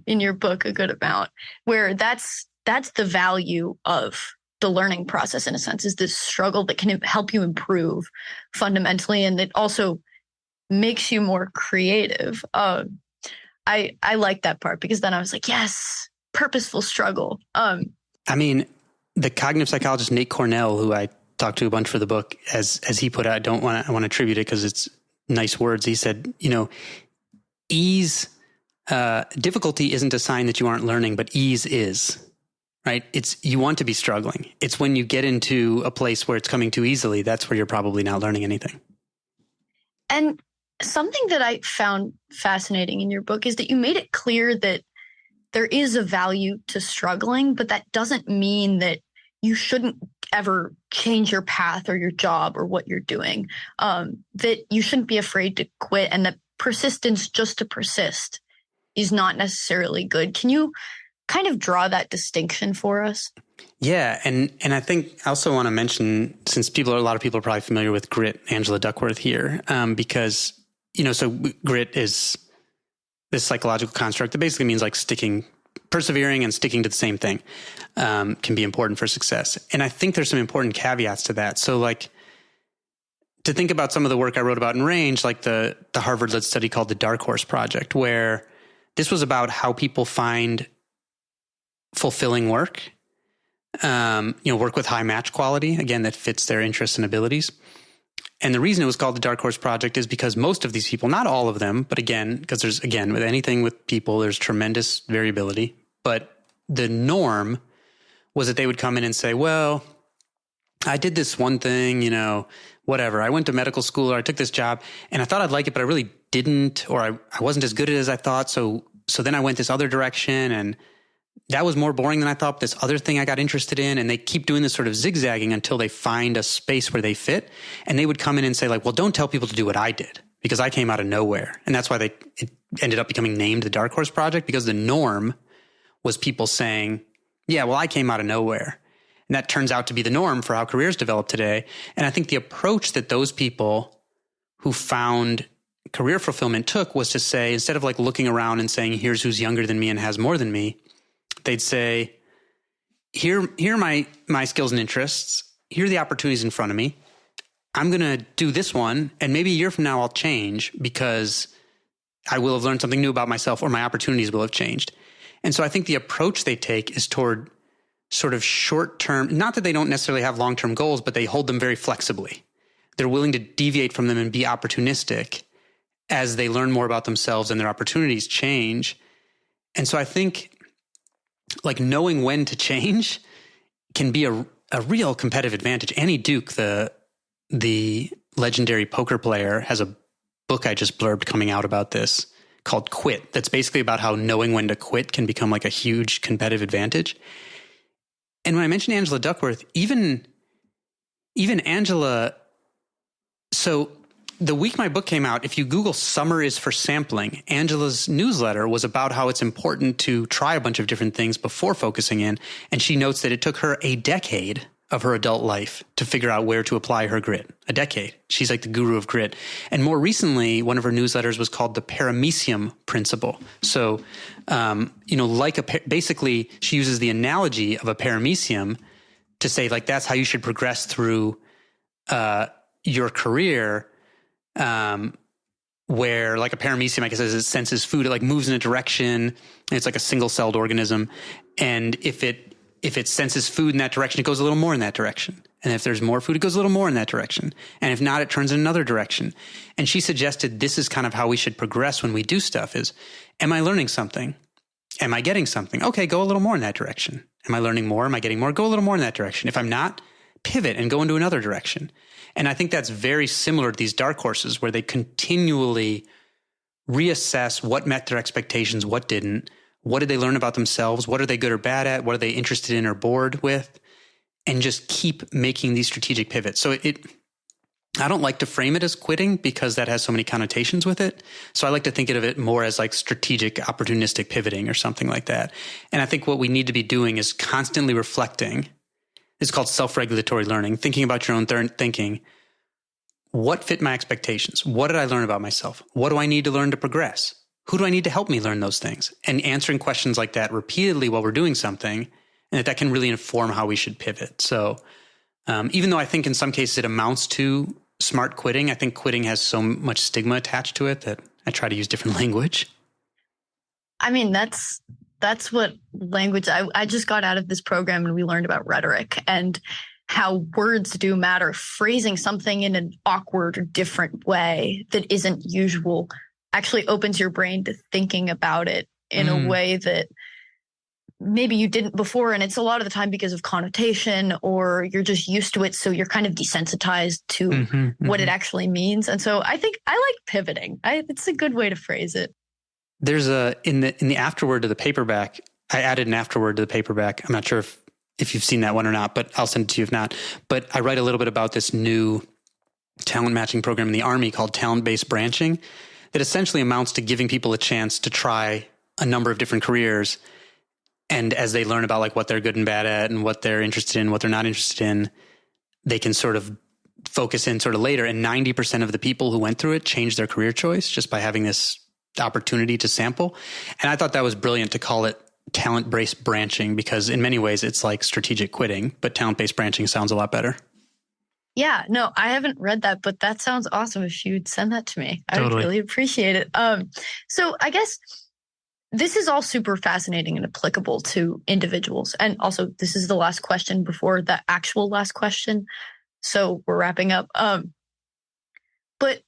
in your book a good amount, where that's the value of the learning process, in a sense, is this struggle that can help you improve fundamentally. And it also makes you more creative. I like that part, because then I was like, yes, purposeful struggle. I mean, the cognitive psychologist Nate Cornell, who I talked to a bunch for the book, as he put it, I want to attribute it because it's nice words. He said, ease, difficulty isn't a sign that you aren't learning, but ease is, right? You want to be struggling. It's when you get into a place where it's coming too easily, that's where you're probably not learning anything. And something that I found fascinating in your book is that you made it clear that there is a value to struggling, but that doesn't mean that you shouldn't ever change your path or your job or what you're doing, that you shouldn't be afraid to quit, and that persistence just to persist is not necessarily good. Can you kind of draw that distinction for us? Yeah. And I think I also want to mention, since a lot of people are probably familiar with grit, Angela Duckworth here, because, so grit is this psychological construct that basically means like persevering and sticking to the same thing, can be important for success. And I think there's some important caveats to that. So like, to think about some of the work I wrote about in range, like the Harvard-led study called the Dark Horse Project, where This was about how people find fulfilling work, work with high match quality, again, that fits their interests and abilities. And the reason it was called the Dark Horse Project is because most of these people, not all of them, but again, because there's, again, with anything with people, there's tremendous variability. But the norm was that they would come in and say, well, I did this one thing, whatever. I went to medical school or I took this job and I thought I'd like it, but I really didn't, or I wasn't as good at it as I thought. So then I went this other direction and that was more boring than I thought. This other thing I got interested in, and they keep doing this sort of zigzagging until they find a space where they fit. And they would come in and say like, well, don't tell people to do what I did because I came out of nowhere. And that's why it ended up becoming named the Dark Horse Project, because the norm was people saying, yeah, well, I came out of nowhere. And that turns out to be the norm for how careers develop today. And I think the approach that those people who found career fulfillment took was to say, instead of like looking around and saying, here's who's younger than me and has more than me, they'd say, here are my skills and interests. Here are the opportunities in front of me. I'm going to do this one. And maybe a year from now, I'll change because I will have learned something new about myself or my opportunities will have changed. And so I think the approach they take is toward sort of short term, not that they don't necessarily have long-term goals, but they hold them very flexibly. They're willing to deviate from them and be opportunistic as they learn more about themselves and their opportunities change. And so I think like knowing when to change can be a real competitive advantage. Annie Duke, the legendary poker player, has a book I just blurbed coming out about this called Quit. That's basically about how knowing when to quit can become like a huge competitive advantage. And when I mentioned Angela Duckworth, even Angela, so the week my book came out, if you Google "summer is for sampling," Angela's newsletter was about how it's important to try a bunch of different things before focusing in. And she notes that it took her a decade of her adult life to figure out where to apply her grit. A decade. She's like the guru of grit. And more recently, one of her newsletters was called the Paramecium Principle. So, basically she uses the analogy of a paramecium to say like, that's how you should progress through your career. Where like a paramecium, I guess, as it senses food, it like moves in a direction, and it's like a single-celled organism. And if it senses food in that direction, it goes a little more in that direction. And if there's more food, it goes a little more in that direction. And if not, it turns in another direction. And she suggested this is kind of how we should progress when we do stuff is, am I learning something? Am I getting something? Okay, go a little more in that direction. Am I learning more? Am I getting more? Go a little more in that direction. If I'm not, pivot and go into another direction. And I think that's very similar to these dark horses where they continually reassess what met their expectations, what didn't, what did they learn about themselves, what are they good or bad at, what are they interested in or bored with, and just keep making these strategic pivots. So I don't like to frame it as quitting because that has so many connotations with it. So I like to think of it more as like strategic, opportunistic pivoting or something like that. And I think what we need to be doing is constantly reflecting. It's called self-regulatory learning, thinking about your own thinking. What fit my expectations? What did I learn about myself? What do I need to learn to progress? Who do I need to help me learn those things? And answering questions like that repeatedly while we're doing something, and that can really inform how we should pivot. So even though I think in some cases it amounts to smart quitting, I think quitting has so much stigma attached to it that I try to use different language. I mean, that's what language, I just got out of this program and we learned about rhetoric and how words do matter. Phrasing something in an awkward or different way that isn't usual actually opens your brain to thinking about it in a way that maybe you didn't before. And it's a lot of the time because of connotation or you're just used to it. So you're kind of desensitized to what it actually means. And so I think I like pivoting. It's a good way to phrase it. There's in the afterword to the paperback, I added an afterword to the paperback. I'm not sure if you've seen that one or not, but I'll send it to you if not. But I write a little bit about this new talent matching program in the Army called talent-based branching that essentially amounts to giving people a chance to try a number of different careers. And as they learn about like what they're good and bad at and what they're interested in, what they're not interested in, they can sort of focus in sort of later. And 90% of the people who went through it changed their career choice just by having this opportunity to sample. And I thought that was brilliant to call it talent-based branching because in many ways it's like strategic quitting, but talent-based branching sounds a lot better. Yeah, no, I haven't read that, but that sounds awesome. If you'd send that to me, I would really appreciate it. So I guess this is all super fascinating and applicable to individuals. And also, this is the last question before the actual last question. So we're wrapping up. But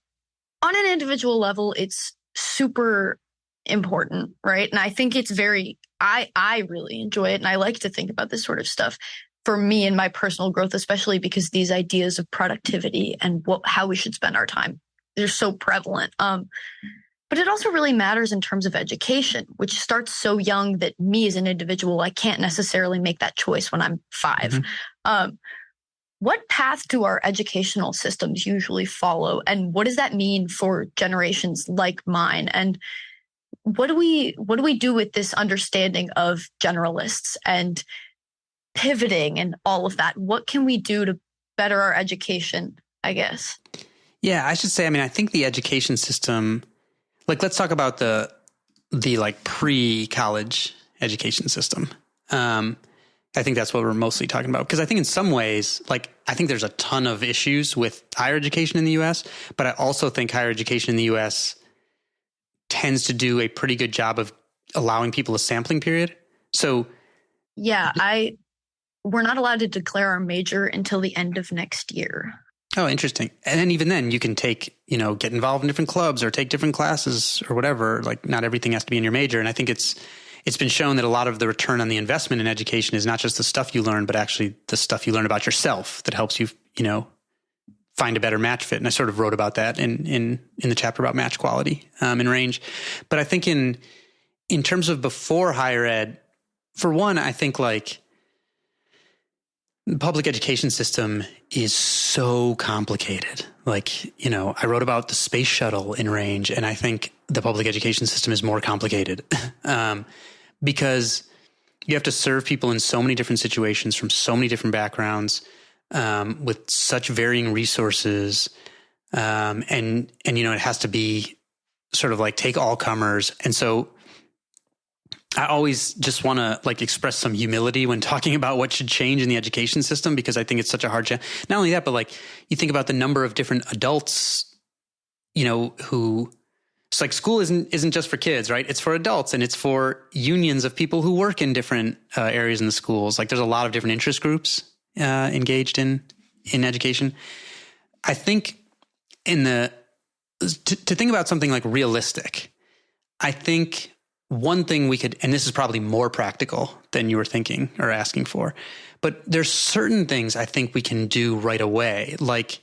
on an individual level, it's super important, right? And I think it's I really enjoy it. And I like to think about this sort of stuff for me and my personal growth, especially because these ideas of productivity and how we should spend our time, they're so prevalent. But it also really matters in terms of education, which starts so young that me as an individual, I can't necessarily make that choice when I'm 5. What path do our educational systems usually follow? And what does that mean for generations like mine? And what do we do with this understanding of generalists and pivoting and all of that? What can we do to better our education, I guess? Yeah, I should say, I mean, I think the education system, like, let's talk about the like pre-college education system. I think that's what we're mostly talking about, because I think in some ways, like, I think there's a ton of issues with higher education in the US, but I also think higher education in the US tends to do a pretty good job of allowing people a sampling period. So yeah, we're not allowed to declare our major until the end of next year. Oh, interesting. And then even then you can take, get involved in different clubs or take different classes or whatever. Like, not everything has to be in your major. And I think it's been shown that a lot of the return on the investment in education is not just the stuff you learn, but actually the stuff you learn about yourself that helps you, find a better match fit. And I sort of wrote about that in the chapter about match quality in range. But I think in terms of before higher ed, for one, I think like the public education system is so complicated. Like, I wrote about the space shuttle in range, and I think the public education system is more complicated because you have to serve people in so many different situations from so many different backgrounds with such varying resources. And it has to be sort of like take all comers. And so I always just want to like express some humility when talking about what should change in the education system, because I think it's such a hard challenge. Not only that, but like you think about the number of different adults, who it's like school isn't just for kids, right? It's for adults, and it's for unions of people who work in different areas in the schools. Like, there's a lot of different interest groups engaged in education. I think to think about something like realistic, I think one thing we could, and this is probably more practical than you were thinking or asking for, but there's certain things I think we can do right away, like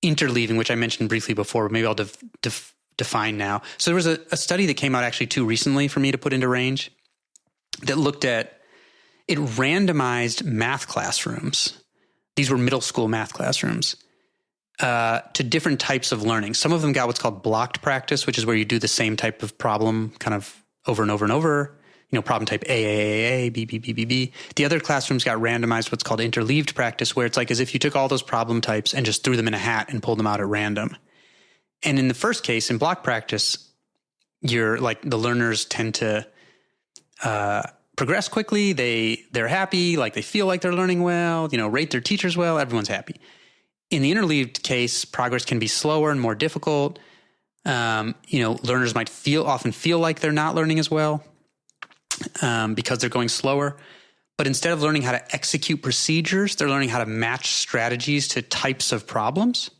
interleaving, which I mentioned briefly before. Maybe I'll define now. So there was a study that came out actually too recently for me to put into range that looked at, it randomized math classrooms. These were middle school math classrooms to different types of learning. Some of them got what's called blocked practice, which is where you do the same type of problem kind of over and over and over, problem type A, B, B, B, B, B. The other classrooms got randomized what's called interleaved practice, where it's like as if you took all those problem types and just threw them in a hat and pulled them out at random. And in the first case, in block practice, you're like, the learners tend to progress quickly. They're happy, like they feel like they're learning well, rate their teachers well, everyone's happy. In the interleaved case, progress can be slower and more difficult. Learners might often feel like they're not learning as well because they're going slower. But instead of learning how to execute procedures, they're learning how to match strategies to types of problems.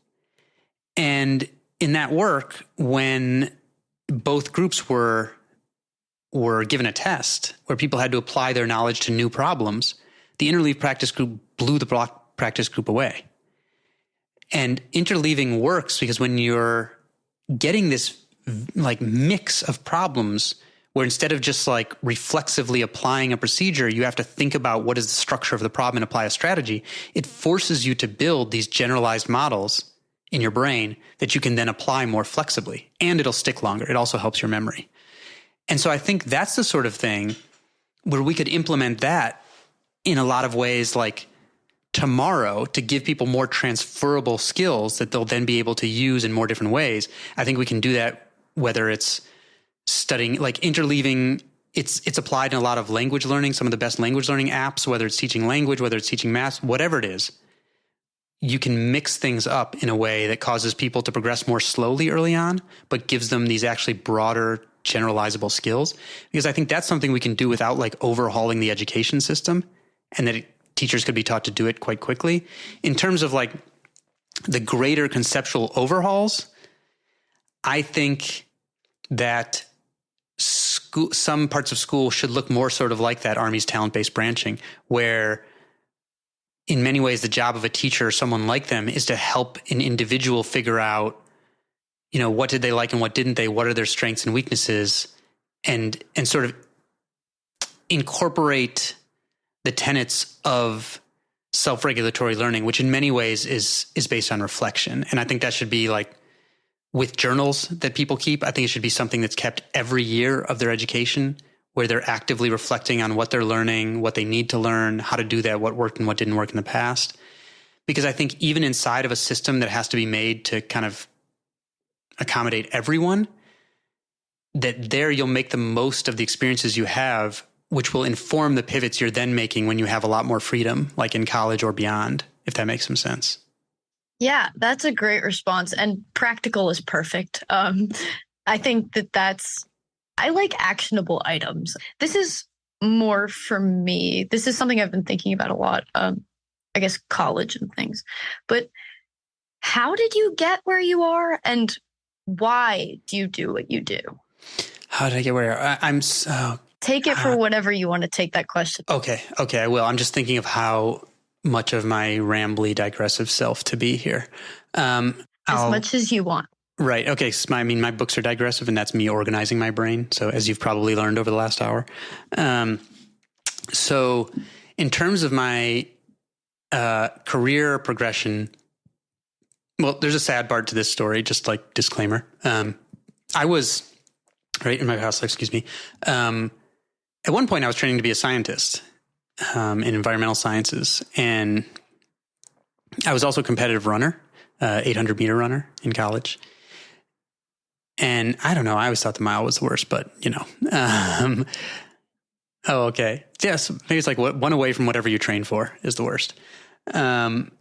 And in that work, when both groups were given a test where people had to apply their knowledge to new problems, the interleaved practice group blew the block practice group away. And interleaving works because when you're getting this like mix of problems where instead of just like reflexively applying a procedure, you have to think about what is the structure of the problem and apply a strategy, it forces you to build these generalized models in your brain that you can then apply more flexibly, and it'll stick longer. It also helps your memory. And so I think that's the sort of thing where we could implement that in a lot of ways, like tomorrow, to give people more transferable skills that they'll then be able to use in more different ways. I think we can do that whether it's studying, like interleaving, it's applied in a lot of language learning, some of the best language learning apps, whether it's teaching language, whether it's teaching math, whatever it is. You can mix things up in a way that causes people to progress more slowly early on, but gives them these actually broader generalizable skills, because I think that's something we can do without like overhauling the education system, and that teachers could be taught to do it quite quickly. In terms of like the greater conceptual overhauls, I think that some parts of school should look more sort of like that Army's talent-based branching, where in many ways the job of a teacher or someone like them is to help an individual figure out, you know, what did they like and what didn't they, what are their strengths and weaknesses, and sort of incorporate the tenets of self-regulatory learning, which in many ways is based on reflection. And I think that should be like with journals that people keep. I think it should be something that's kept every year of their education, where they're actively reflecting on what they're learning, what they need to learn, how to do that, what worked and what didn't work in the past. Because I think even inside of a system that has to be made to kind of accommodate everyone, that there you'll make the most of the experiences you have, which will inform the pivots you're then making when you have a lot more freedom, like in college or beyond, if that makes some sense. Yeah, that's a great response. And practical is perfect. I think I like actionable items. This is more for me. This is something I've been thinking about a lot. I guess college and things. But how did you get where you are, and why do you do what you do? How did I get where I'm so... Take it for whatever you want to take that question. Okay, I will. I'm just thinking of how much of my rambly, digressive self to be here. As much as you want. Right. Okay. So my books are digressive, and that's me organizing my brain. So as you've probably learned over the last hour. So in terms of my career progression, well, there's a sad part to this story, just like disclaimer. I was right in my past life, excuse me. At one point I was training to be a scientist in environmental sciences. And I was also a competitive runner, 800-meter runner in college. And I don't know, I always thought the mile was the worst, but you know. Oh, okay. Yes, maybe it's like one away from whatever you train for is the worst. And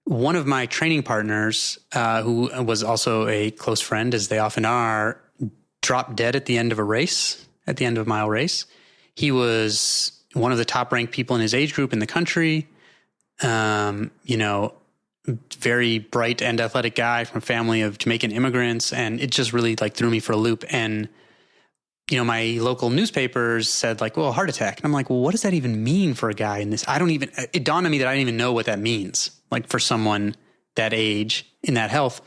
one of my training partners, who was also a close friend, as they often are, dropped dead at the end of a race, at the end of a mile race. He was one of the top ranked people in his age group in the country. You know, very bright and athletic guy from a family of Jamaican immigrants. And it just really like threw me for a loop. And, you know, my local newspapers said like, well, heart attack. And I'm like, well, what does that even mean for a guy in this? It dawned on me that I didn't even know what that means, like for someone that age in that health.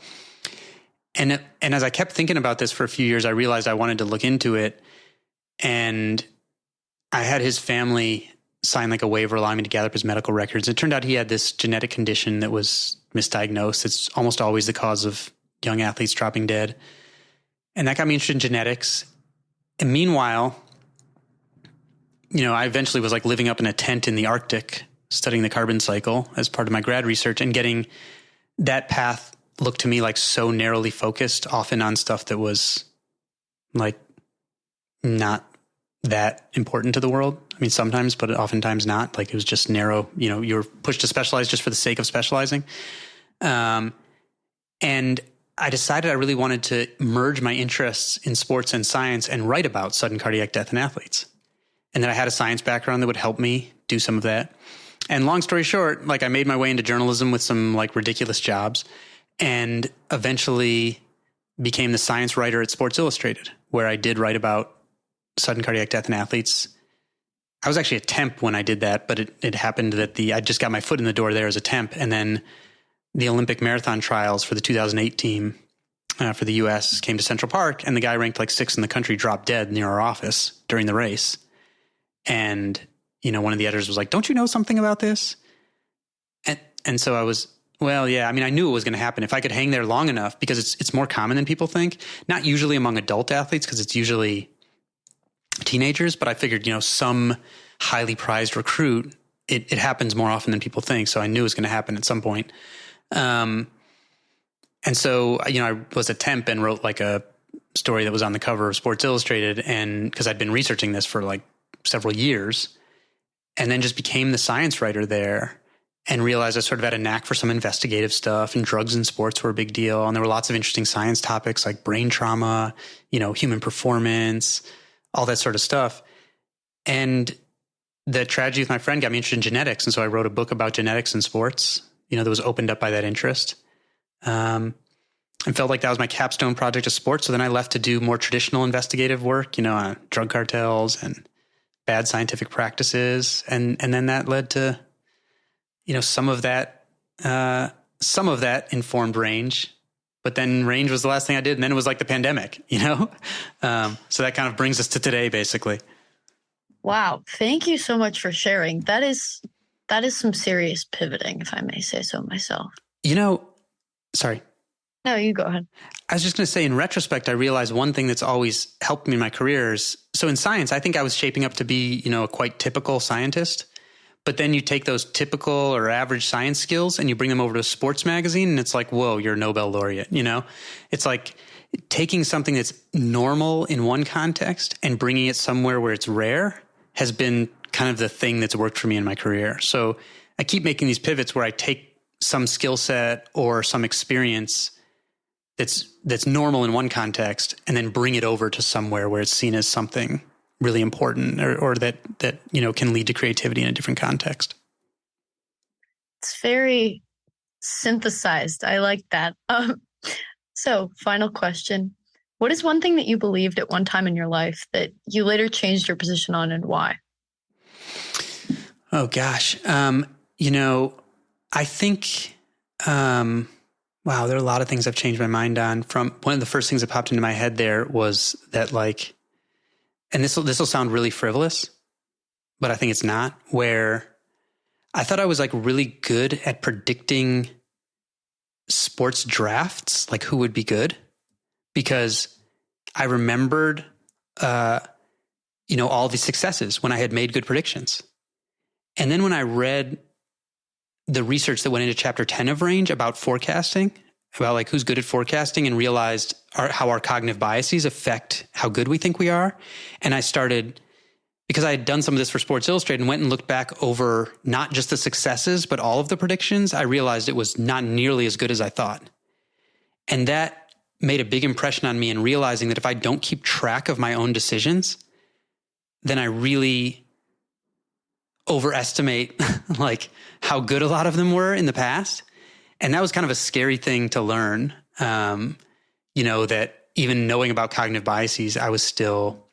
And as I kept thinking about this for a few years, I realized I wanted to look into it. And I had his family sign like a waiver allowing me to gather up his medical records. It turned out he had this genetic condition that was misdiagnosed. It's almost always the cause of young athletes dropping dead. And that got me interested in genetics. And meanwhile, you know, I eventually was like living up in a tent in the Arctic, studying the carbon cycle as part of my grad research, and getting that path looked to me like so narrowly focused, often on stuff that was like not that important to the world. I mean, sometimes, but oftentimes not. Like it was just narrow, you know, you're pushed to specialize just for the sake of specializing. And I decided I really wanted to merge my interests in sports and science and write about sudden cardiac death in athletes. And then I had a science background that would help me do some of that. And long story short, like I made my way into journalism with some like ridiculous jobs, and eventually became the science writer at Sports Illustrated, where I did write about sudden cardiac death in athletes. I was actually a temp when I did that, but it happened that I just got my foot in the door there as a temp. And then the Olympic marathon trials for the 2008 team for the U.S. came to Central Park, and the guy ranked like 6th in the country dropped dead near our office during the race. And, you know, one of the editors was like, don't you know something about this? And so I was, well, yeah, I mean, I knew it was going to happen if I could hang there long enough, because it's more common than people think, not usually among adult athletes, because it's usually teenagers, but I figured, you know, some highly prized recruit, it happens more often than people think. So I knew it was going to happen at some point. And so, you know, I was a temp and wrote like a story that was on the cover of Sports Illustrated, and because I'd been researching this for like several years, and then just became the science writer there. and realized I sort of had a knack for some investigative stuff, and drugs in sports were a big deal. And there were lots of interesting science topics like brain trauma, human performance, all that sort of stuff. And the tragedy with my friend got me interested in genetics. And so I wrote a book about genetics in sports, that was opened up by that interest. And felt like that was my capstone project of sports. So then I left to do more traditional investigative work, on drug cartels and bad scientific practices. And then that led to, some of that informed range, but then range was the last thing I did. And then it was like the pandemic, so that kind of brings us to today, basically. Wow. Thank you so much for sharing. That is some serious pivoting, if I may say so myself. Sorry. No, you go ahead. I was just going to say, in retrospect, I realized one thing that's always helped me in my career is, so in science, I think I was shaping up to be, a quite typical scientist. But then you take those typical or average science skills and you bring them over to a sports magazine, and it's like, whoa, you're a Nobel laureate, It's like taking something that's normal in one context and bringing it somewhere where it's rare has been kind of the thing that's worked for me in my career. So I keep making these pivots where I take some skill set or some experience that's normal in one context and then bring it over to somewhere where it's seen as something really important or that can lead to creativity in a different context. It's very synthesized. I like that. So final question. What is one thing that you believed at one time in your life that you later changed your position on, and why? Oh, gosh. I think, wow, there are a lot of things I've changed my mind on. From one of the first things that popped into my head there was that, and this will sound really frivolous, but I think it's not, where I thought I was really good at predicting sports drafts, like who would be good, because I remembered, all the successes when I had made good predictions. And then when I read the research that went into chapter 10 of Range about forecasting, about who's good at forecasting, and realized how our cognitive biases affect how good we think we are. And I started, because I had done some of this for Sports Illustrated and went and looked back over not just the successes, but all of the predictions, I realized it was not nearly as good as I thought. And that made a big impression on me in realizing that if I don't keep track of my own decisions, then I really overestimate how good a lot of them were in the past. And that was kind of a scary thing to learn, that even knowing about cognitive biases, I was still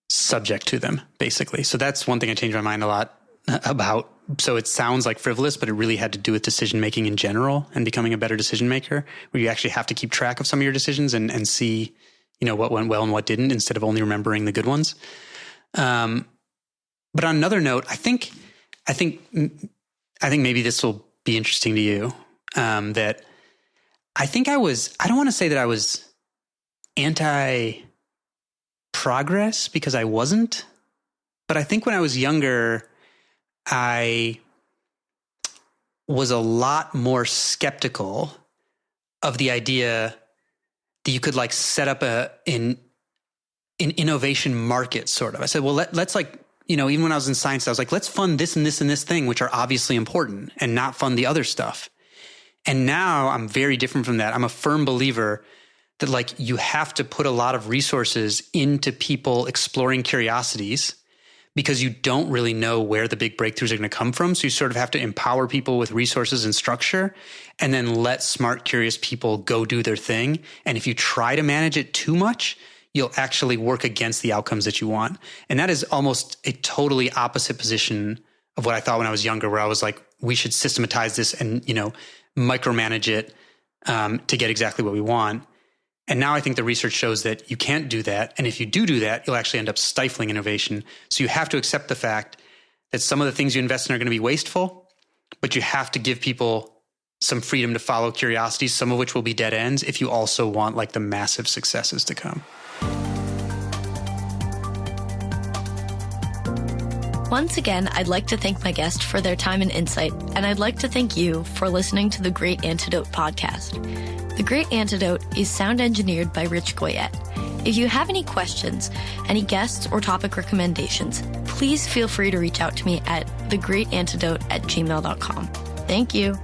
subject to them, basically. So that's one thing I changed my mind a lot about. So it sounds like frivolous, but it really had to do with decision-making in general and becoming a better decision maker, where you actually have to keep track of some of your decisions and see, what went well and what didn't, instead of only remembering the good ones. But on another note, I think maybe this will be interesting to you, that I think I don't want to say that I was anti-progress, because I wasn't, but I think when I was younger, I was a lot more skeptical of the idea that you could set up an innovation market, sort of. I said, well, let's even when I was in science, I was like, let's fund this and this and this thing, which are obviously important, and not fund the other stuff. And now I'm very different from that. I'm a firm believer that you have to put a lot of resources into people exploring curiosities, because you don't really know where the big breakthroughs are going to come from. So you sort of have to empower people with resources and structure, and then let smart, curious people go do their thing. And if you try to manage it too much, you'll actually work against the outcomes that you want. And that is almost a totally opposite position of what I thought when I was younger, where I was like, we should systematize this and, micromanage it to get exactly what we want. And now I think the research shows that you can't do that. And if you do that, you'll actually end up stifling innovation. So you have to accept the fact that some of the things you invest in are going to be wasteful, but you have to give people some freedom to follow curiosities, some of which will be dead ends, if you also want the massive successes to come. Once again, I'd like to thank my guest for their time and insight, and I'd like to thank you for listening to the Great Antidote podcast. The Great Antidote is sound engineered by Rich Goyette. If you have any questions, any guests or topic recommendations, please feel free to reach out to me at thegreatantidote@gmail.com. Thank you.